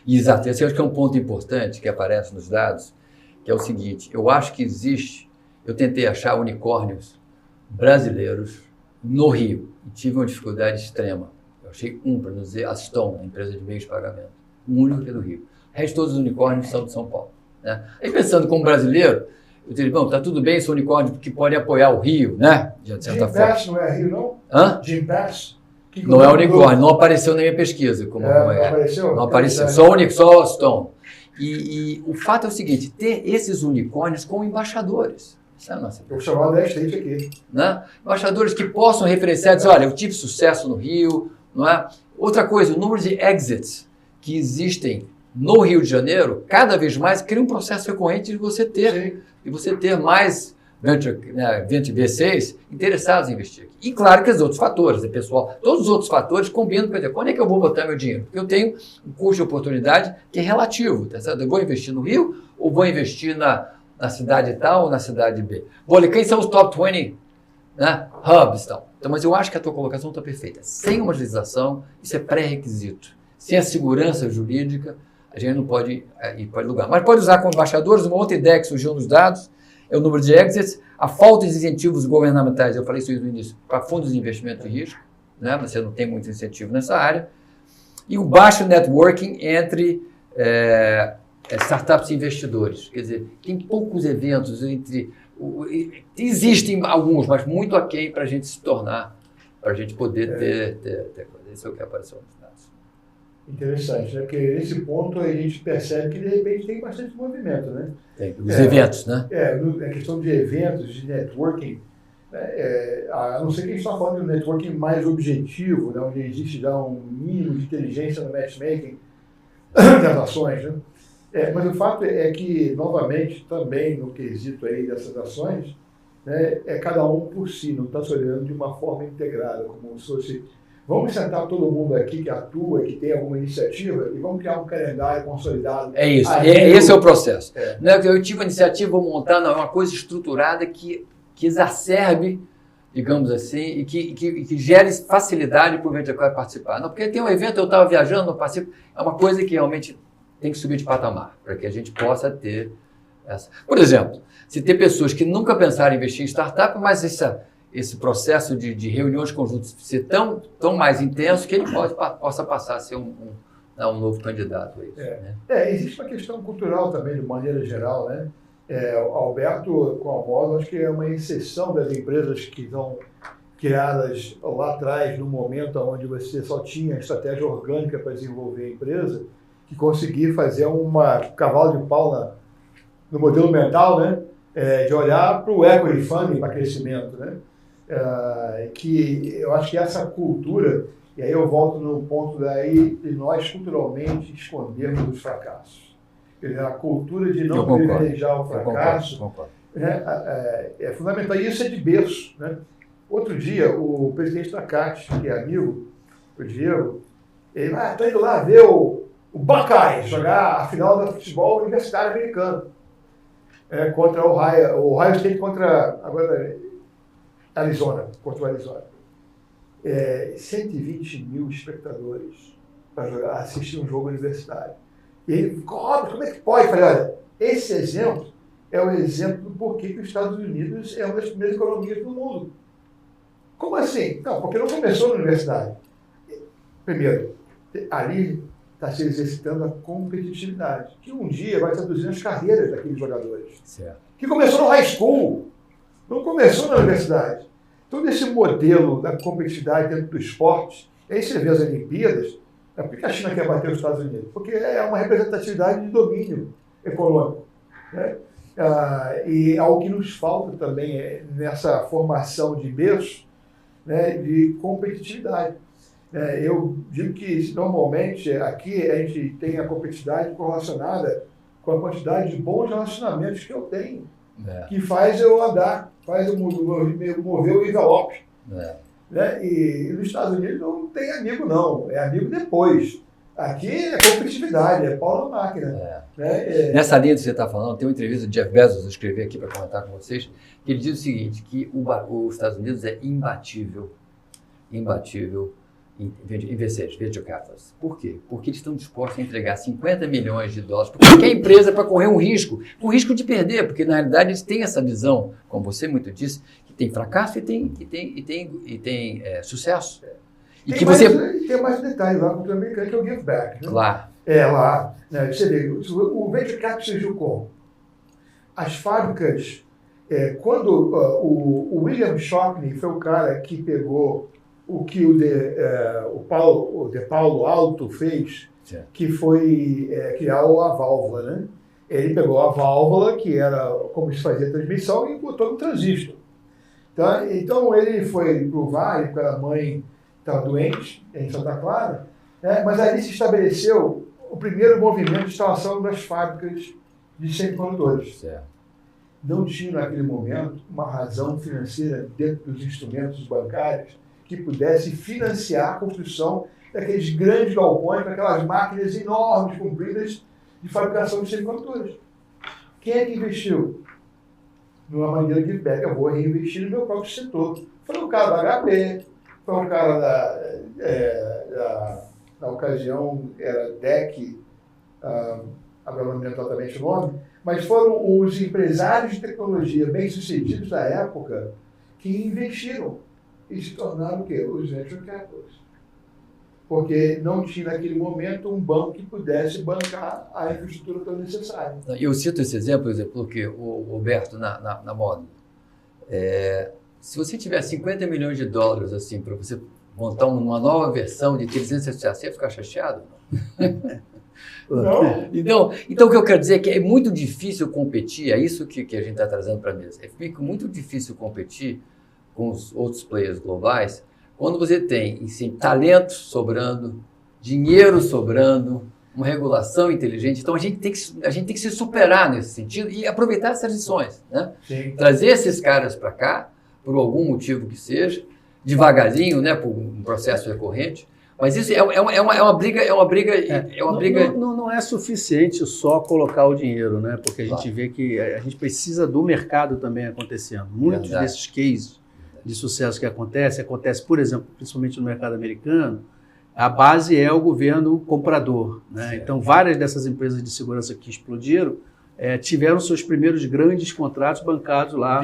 Exato, esse eu acho que é um ponto importante que aparece nos dados, que é o seguinte: eu acho que eu tentei achar unicórnios brasileiros no Rio, e tive uma dificuldade extrema. Eu achei para não dizer, a Stone, a empresa de meios de pagamento, o único que é do Rio. O resto todos os unicórnios são de São Paulo. Né? Aí pensando como brasileiro, eu disse, bom, tá tudo bem esse unicórnio que pode apoiar o Rio, né? De certa forma. Gympass não é Rio, não? Hã? Gympass? Não é unicórnio, não apareceu na minha pesquisa. Como não é. apareceu? Não apareceu, só Stone. E o fato é o seguinte, ter esses unicórnios como embaixadores. Isso é a nossa. Eu chamava da State aqui. Né? Embaixadores que possam referenciar, dizer, olha, eu tive sucesso no Rio, não é? Outra coisa, o número de exits que existem no Rio de Janeiro, cada vez mais cria um processo recorrente de você ter mais venture V6 interessados em investir aqui. E claro que os outros fatores, pessoal, todos os outros fatores combinam para dizer, quando é que eu vou botar meu dinheiro? Porque eu tenho um custo de oportunidade que é relativo, tá certo? Eu vou investir no Rio ou vou investir na cidade tal ou na cidade B? Olha, quem são os top 20, né, hubs e tal? Então, mas eu acho que a tua colocação está perfeita. Sem uma legislação, isso é pré-requisito. Sem a segurança jurídica, a gente não pode ir para lugar. Mas pode usar como embaixadores. Uma outra ideia que surgiu nos dados é o número de exits, a falta de incentivos governamentais, eu falei isso no início, para fundos de investimento de risco, né? Você não tem muito incentivo nessa área, e o baixo networking entre startups e investidores. Quer dizer, tem poucos eventos existem alguns, mas muito aquém para a gente se tornar, para a gente poder ter coisa. Isso é o que apareceu nos dados. Interessante, né? Porque nesse ponto a gente percebe que de repente tem bastante movimento, né? Tem os eventos, né? A questão de eventos, de networking, né? A não ser que a gente está falando de um networking mais objetivo, né? Onde existe já um mínimo de inteligência no matchmaking das ações, né? Mas o fato é que, novamente, também no quesito aí dessas ações, né, cada um por si, não está se olhando de uma forma integrada, como se fosse, vamos sentar todo mundo aqui que atua, que tem alguma iniciativa, e vamos criar um calendário consolidado. É isso, esse é o processo. Não é que eu tive uma iniciativa, vou montar, não, é uma coisa estruturada que exacerbe, digamos assim, e que gere facilidade para o venture capital participar. Não, porque tem um evento, eu estava viajando, não participo, é uma coisa que realmente tem que subir de patamar, para que a gente possa ter essa. Por exemplo, se tem pessoas que nunca pensaram em investir em startup, mas esse processo de reuniões conjuntas ser tão mais intenso que ele possa passar a ser um novo candidato a isso. Né? Existe uma questão cultural também, de maneira geral, né? O Alberto, com a Módulo, acho que é uma exceção das empresas que estão criadas lá atrás, no momento onde você só tinha estratégia orgânica para desenvolver a empresa, que conseguir fazer cavalo de pau no modelo mental, né? De olhar para o equity funding para crescimento, né? Que eu acho que essa cultura, e aí eu volto no ponto daí de nós culturalmente escondermos os fracassos. Quer dizer, a cultura de não privilegiar o fracasso concordo. É fundamental, e isso é de berço, né? Outro dia, o presidente da CAT, que é amigo, o Diego, ele está indo lá ver o Buckeyes jogar a final do futebol universitário americano contra o Ohio State contra Arizona, contra o Arizona. 120 mil espectadores para assistir um jogo universitário. E ele ficou, como é que pode? Eu falei, olha, esse exemplo é o exemplo do porquê que os Estados Unidos é uma das primeiras economias do mundo. Como assim? Não, porque não começou na universidade. Primeiro, ali está se exercitando a competitividade, que um dia vai traduzir nas carreiras daqueles jogadores. Certo. Que começou no high school, não começou na universidade. Todo esse modelo da competitividade dentro do esporte, aí você vê as Olimpíadas, por que a China quer bater os Estados Unidos? Porque é uma representatividade de domínio econômico. Né? E algo que nos falta também nessa formação de berço, né, de competitividade. Eu digo que, normalmente, aqui a gente tem a competitividade correlacionada com a quantidade de bons relacionamentos que eu tenho, que faz eu andar, faz eu mover o envelope. Né? E nos Estados Unidos não tem amigo, não. É amigo depois. Aqui é competitividade, é pau na máquina. Né? Nessa linha que você está falando, tem uma entrevista de Jeff Bezos, eu escrevi aqui para comentar com vocês, que ele diz o seguinte, que os Estados Unidos é imbatível em venture capitalists. Por quê? Porque eles estão dispostos a entregar 50 milhões de dólares para qualquer empresa para correr um risco de perder, porque na realidade eles têm essa visão, como você muito disse, que tem fracasso e tem sucesso. E que tem mais detalhes lá, porque também que é o give back. Né? Claro. Lá. Né? Você vê, o venture capital surgiu como? As fábricas, quando o William Shockley foi o cara que pegou o que o De Paulo Alto fez, que foi criar a válvula, né? Ele pegou a válvula, que era como se fazia a transmissão, e botou no transistor. Tá? Então ele foi para o Vale, porque a mãe estava doente, em Santa Clara, né? Mas ali se estabeleceu o primeiro movimento de instalação das fábricas de semicondutores. Não tinha naquele momento uma razão financeira dentro dos instrumentos bancários que pudesse financiar a construção daqueles grandes galpões, aquelas máquinas enormes, compridas, de fabricação de semicondutores. Quem é que investiu? numa maneira que ele pega, eu vou reinvestir no meu próprio setor. Foi o caso da HP, foi o caso na ocasião, era DEC, agora não me lembro exatamente o nome, mas foram os empresários de tecnologia bem-sucedidos da época que investiram e se tornaram o quê? Os venture capitalists. Porque não tinha naquele momento um banco que pudesse bancar a infraestrutura tão necessária. Eu cito esse exemplo, porque o Roberto, na Módulo, se você tiver 50 milhões de dólares assim, para você montar uma nova versão de inteligência artificial, você ia ficar chateado? Não. Então, o que eu quero dizer é que é muito difícil competir, é isso que a gente está trazendo para a mesa. Fica muito difícil competir com os outros players globais quando você tem, assim, talento sobrando, dinheiro sobrando, uma regulação inteligente. Então, a gente tem que se superar nesse sentido e aproveitar essas lições, né? Sim. Trazer esses caras para cá, por algum motivo que seja, devagarzinho, né, por um processo recorrente. Mas isso é uma briga. Não é suficiente só colocar o dinheiro, né? Porque a gente vê que a gente precisa do mercado também acontecendo. Muitos desses cases de sucesso que acontece, por exemplo, principalmente no mercado americano, a base é o governo comprador, né? Então, várias dessas empresas de segurança que explodiram tiveram seus primeiros grandes contratos bancados lá.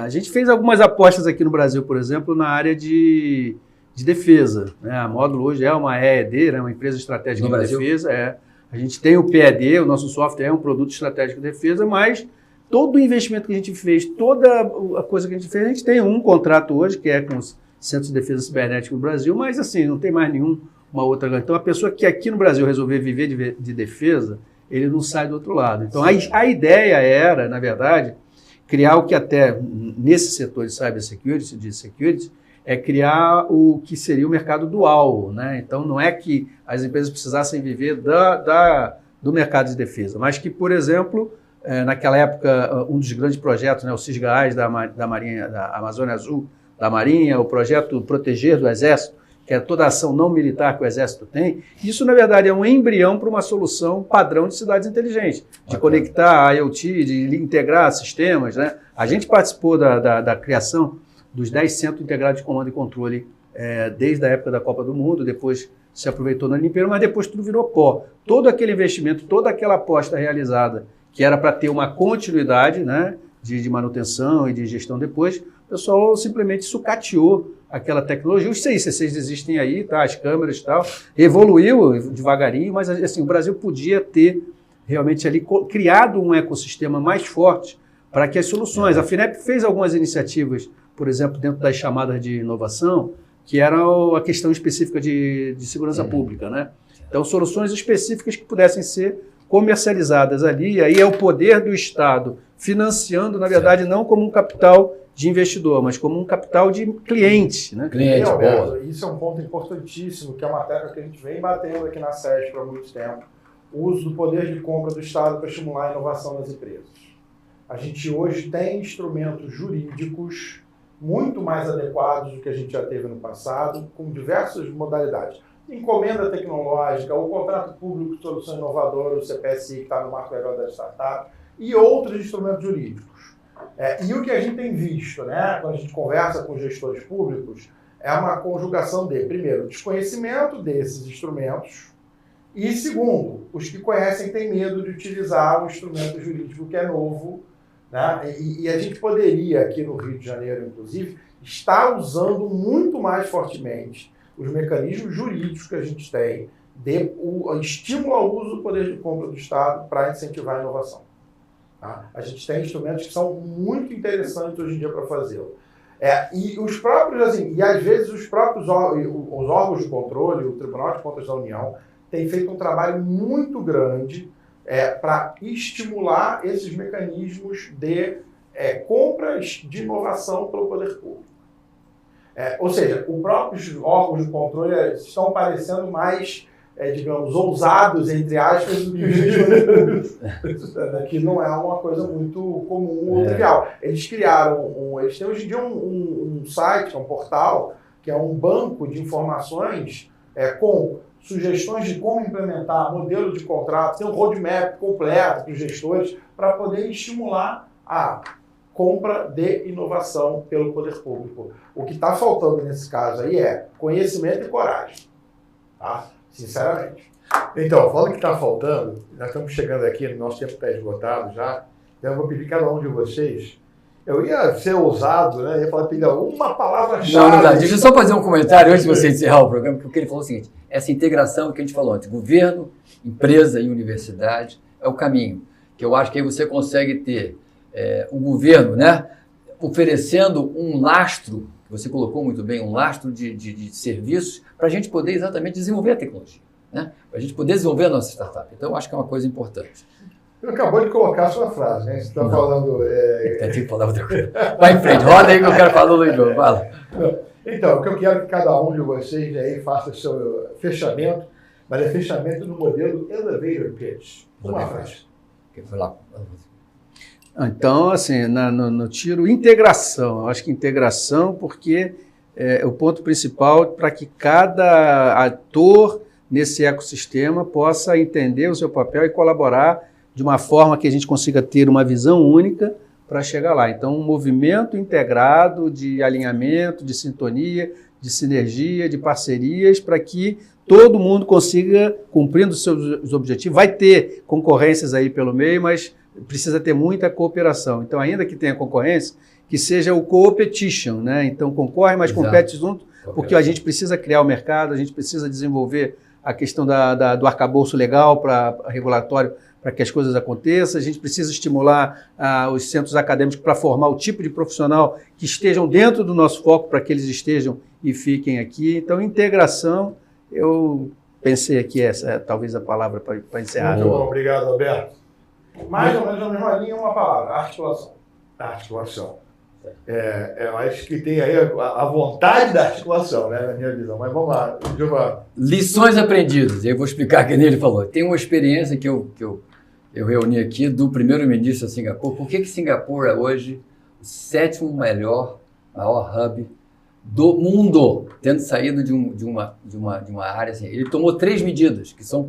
A gente fez algumas apostas aqui no Brasil, por exemplo, na área de defesa, né? A Módulo hoje é uma EED, né? Uma empresa estratégica de defesa. A gente tem o PED, o nosso software é um produto estratégico de defesa, mas todo o investimento que a gente fez, toda a coisa que a gente fez, a gente tem um contrato hoje, que é com os Centros de Defesa Cibernética do Brasil, mas assim, não tem mais nenhuma outra. Então, a pessoa que aqui no Brasil resolver viver de defesa, ele não sai do outro lado. Então, a ideia era, na verdade, criar o que até nesse setor de cybersecurity, é criar o que seria o mercado dual, né? Então, não é que as empresas precisassem viver do mercado de defesa, mas que, por exemplo, naquela época, um dos grandes projetos, né, o CISGAS da Marinha, da Amazônia Azul, da Marinha, o projeto Proteger do Exército, que é toda a ação não militar que o Exército tem, isso, na verdade, é um embrião para uma solução padrão de cidades inteligentes, de conectar a IoT, de integrar sistemas, né? A gente participou da criação dos 10 centros integrados de comando e controle desde a época da Copa do Mundo, depois se aproveitou na Olimpíada, mas depois tudo virou pó. Todo aquele investimento, toda aquela aposta realizada, que era para ter uma continuidade, né, de manutenção e de gestão depois, o pessoal simplesmente sucateou aquela tecnologia. Os CICCs existem aí, tá, as câmeras e tal, evoluiu devagarinho, mas assim, o Brasil podia ter realmente ali criado um ecossistema mais forte para que as soluções... A FINEP fez algumas iniciativas, por exemplo, dentro das chamadas de inovação, que era a questão específica de segurança pública, né? Então, soluções específicas que pudessem ser comercializadas ali, e aí é o poder do Estado financiando, na verdade, não como um capital de investidor, mas como um capital de cliente, né? Isso é um ponto importantíssimo, que é uma tecla que a gente vem batendo aqui na SESP há muito tempo, o uso do poder de compra do Estado para estimular a inovação das empresas. A gente hoje tem instrumentos jurídicos muito mais adequados do que a gente já teve no passado, com diversas modalidades. Encomenda tecnológica, o contrato público de solução inovadora, o CPSI, que está no marco legal da startup, e outros instrumentos jurídicos. E o que a gente tem visto, né, quando a gente conversa com gestores públicos, é uma conjugação de, primeiro, desconhecimento desses instrumentos, e segundo, os que conhecem têm medo de utilizar um instrumento jurídico que é novo, né? E a gente poderia, aqui no Rio de Janeiro, inclusive, estar usando muito mais fortemente os mecanismos jurídicos que a gente tem de estímulo ao uso do poder de compra do Estado para incentivar a inovação. Tá? A gente tem instrumentos que são muito interessantes hoje em dia para fazê-lo. E os próprios, assim, e às vezes os próprios os órgãos de controle, o Tribunal de Contas da União, tem feito um trabalho muito grande para estimular esses mecanismos de compras de inovação pelo poder público. Ou seja, os próprios órgãos de controle estão parecendo mais, digamos, ousados, entre aspas, do que os gestores públicos, que não é uma coisa muito comum ou trivial. Eles criaram, eles têm hoje em dia um site, um portal, que é um banco de informações com sugestões de como implementar modelo de contrato, tem um roadmap completo para os gestores para poder estimular a compra de inovação pelo poder público. O que está faltando nesse caso aí é conhecimento e coragem, tá? Sinceramente. Então, falando que está faltando, nós estamos chegando aqui, no nosso tempo está esgotado já, então eu vou pedir cada um de vocês, eu ia ser ousado, né? Ia falar, pedir uma palavra-chave. Não dá. Deixa eu só fazer um comentário antes de você encerrar o programa, porque ele falou o seguinte, essa integração que a gente falou antes, governo, empresa e universidade, é o caminho, que eu acho que aí você consegue ter um governo, né, oferecendo um lastro, que você colocou muito bem, um lastro de serviços, para a gente poder exatamente desenvolver a tecnologia, né? Para a gente poder desenvolver a nossa startup. Então, eu acho que é uma coisa importante. Você acabou de colocar a sua frase, né? Você está falando... Eu tinha que falar outra coisa. Vai em frente, roda aí que eu quero falar do Luiz João, fala. Então, o que eu quero que cada um de vocês aí faça o seu fechamento, mas é fechamento no modelo Elevator Pitch. Uma frase. Foi lá. Então, assim, no tiro, integração. Eu acho que integração porque é o ponto principal para que cada ator nesse ecossistema possa entender o seu papel e colaborar de uma forma que a gente consiga ter uma visão única para chegar lá. Então, um movimento integrado de alinhamento, de sintonia, de sinergia, de parcerias, para que todo mundo consiga cumprindo os seus objetivos. Vai ter concorrências aí pelo meio, mas precisa ter muita cooperação. Então, ainda que tenha concorrência, que seja o competition, né? Então, concorre, mas compete junto, porque a gente precisa criar o mercado, a gente precisa desenvolver a questão do arcabouço legal para regulatório, para que as coisas aconteçam. A gente precisa estimular os centros acadêmicos para formar o tipo de profissional que estejam dentro do nosso foco, para que eles estejam e fiquem aqui. Então, integração, eu pensei aqui, essa é talvez a palavra para encerrar. Muito bom, obrigado, Alberto. Mais ou menos a mesma linha, uma palavra, articulação. Articulação. Eu acho que tem aí a vontade da articulação, né, na minha visão. Mas vamos lá, Giovanni. Lições aprendidas. Eu vou explicar que ele falou. Tem uma experiência que eu reuni aqui do primeiro-ministro da Singapura. Por que Singapura é hoje o 7º maior hub do mundo, tendo saído de uma área assim? Ele tomou 3 medidas que são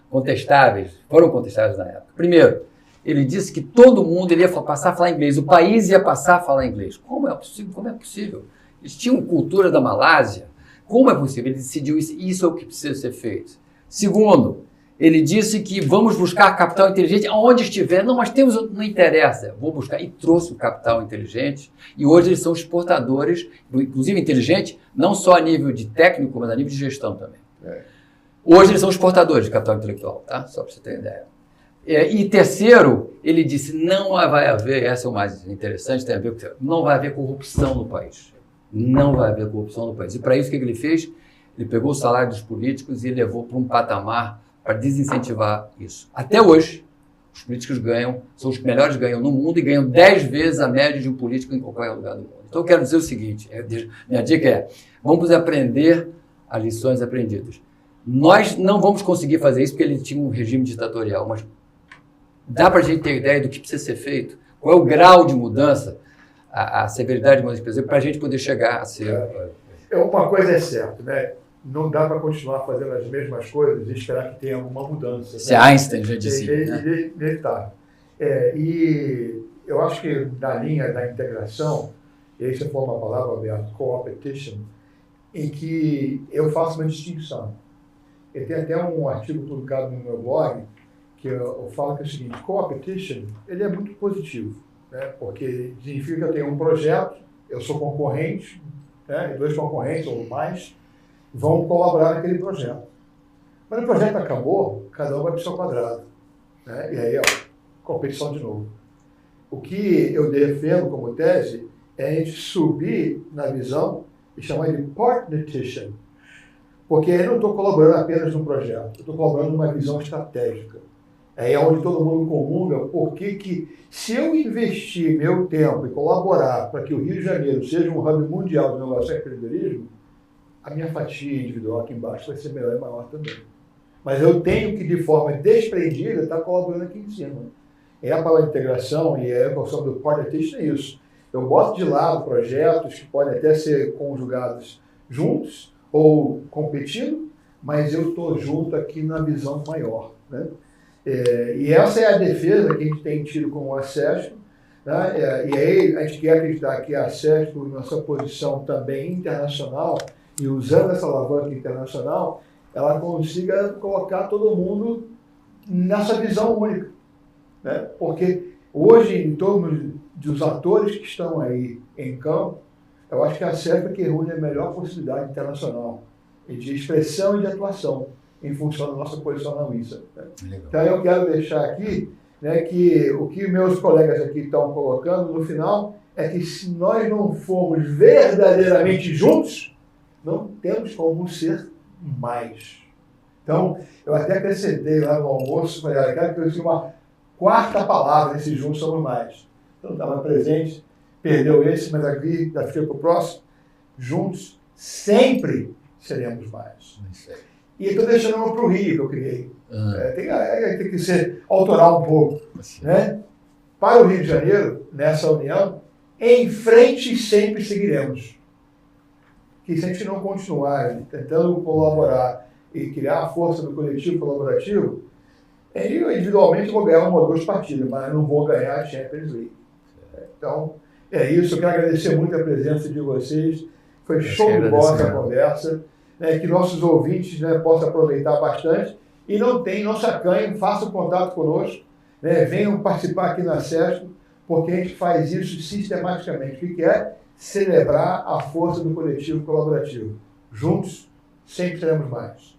contestáveis, foram contestáveis na época. Primeiro, ele disse que todo mundo iria passar a falar inglês, o país ia passar a falar inglês. Como é possível? Eles tinham cultura da Malásia. Como é possível? Ele decidiu isso é o que precisa ser feito. Segundo, ele disse que vamos buscar capital inteligente aonde estiver. Não, mas não interessa, vou buscar. E trouxe o capital inteligente. E hoje eles são exportadores, inclusive inteligente, não só a nível de técnico, mas a nível de gestão também. Hoje eles são exportadores de capital intelectual, tá? Só para você ter ideia. E terceiro, ele disse, não vai haver, essa é o mais interessante, tem a ver com não vai haver corrupção no país. Não vai haver corrupção no país. E para isso, o que ele fez? Ele pegou o salário dos políticos e levou para um patamar para desincentivar isso. Até hoje, os políticos são os que melhores ganham no mundo e ganham 10 vezes a média de um político em qualquer lugar do mundo. Então, eu quero dizer o seguinte, minha dica é, vamos aprender as lições aprendidas. Nós não vamos conseguir fazer isso porque ele tinha um regime ditatorial, mas dá para a gente ter ideia do que precisa ser feito, qual é o grau de mudança, a severidade de mudança, para a gente poder chegar a ser... Uma coisa é certa, né? Não dá para continuar fazendo as mesmas coisas e esperar que tenha alguma mudança. Se Einstein já disse. E eu acho que na linha da integração, e aí você falou uma palavra, Alberto, competition, em que eu faço uma distinção. Eu tenho até um artigo publicado no meu blog que eu falo que é o seguinte, competition, ele é muito positivo, né? Porque significa que eu tenho um projeto, eu sou concorrente, né? 2 concorrentes ou mais vão colaborar naquele projeto. Mas o projeto acabou, cada um vai para o seu quadrado, né? E aí, competição de novo. O que eu defendo como tese é a gente subir na visão e chamar de partnership. Porque eu não estou colaborando apenas num projeto, eu estou colaborando numa visão estratégica. É onde todo mundo comunga, porque que se eu investir meu tempo e colaborar para que o Rio de Janeiro seja um hub mundial de inovação e empreendedorismo, a minha fatia individual aqui embaixo vai ser melhor e maior também. Mas eu tenho que, de forma desprendida, estar colaborando aqui em cima. É a palavra integração e a equação do partnership é isso. Eu boto de lado projetos que podem até ser conjugados juntos ou competindo, mas eu estou junto aqui na visão maior, né? E essa é a defesa que a gente tem tido com o acesso. Tá? E aí a gente quer acreditar que a CESP, nossa posição também internacional, e usando essa alavanca internacional, ela consiga colocar todo mundo nessa visão única. Né? Porque hoje, em torno dos atores que estão aí em campo, eu acho que a CESP é que reúne a melhor possibilidade internacional de expressão e de atuação em função da nossa posição na UISA. Né? Então eu quero deixar aqui, né, que o que meus colegas aqui estão colocando no final é que se nós não formos verdadeiramente juntos, não temos como ser mais. Então, eu até acrescentei lá no almoço, falei, eu quero que eu tenha uma quarta palavra nesse juntos somos mais. Então, estava presente, perdeu esse, mas aqui, já fica para o próximo. Juntos, sempre seremos mais. E estou deixando uma para o Rio que eu criei. Tem que ser autoral um pouco. Né? Para o Rio de Janeiro, nessa união, em frente sempre seguiremos. Que se a gente não continuar tentando colaborar e criar a força do coletivo colaborativo, eu individualmente vou ganhar uma ou duas partidas, mas não vou ganhar a Champions League. Então, é isso. Eu quero agradecer muito a presença de vocês. Foi show de bola essa conversa. Que nossos ouvintes, né, possam aproveitar bastante. E não se acanhem, façam contato conosco, né, venham participar aqui na CESP, porque a gente faz isso sistematicamente. O que é? Celebrar a força do coletivo colaborativo. Juntos, sempre teremos mais.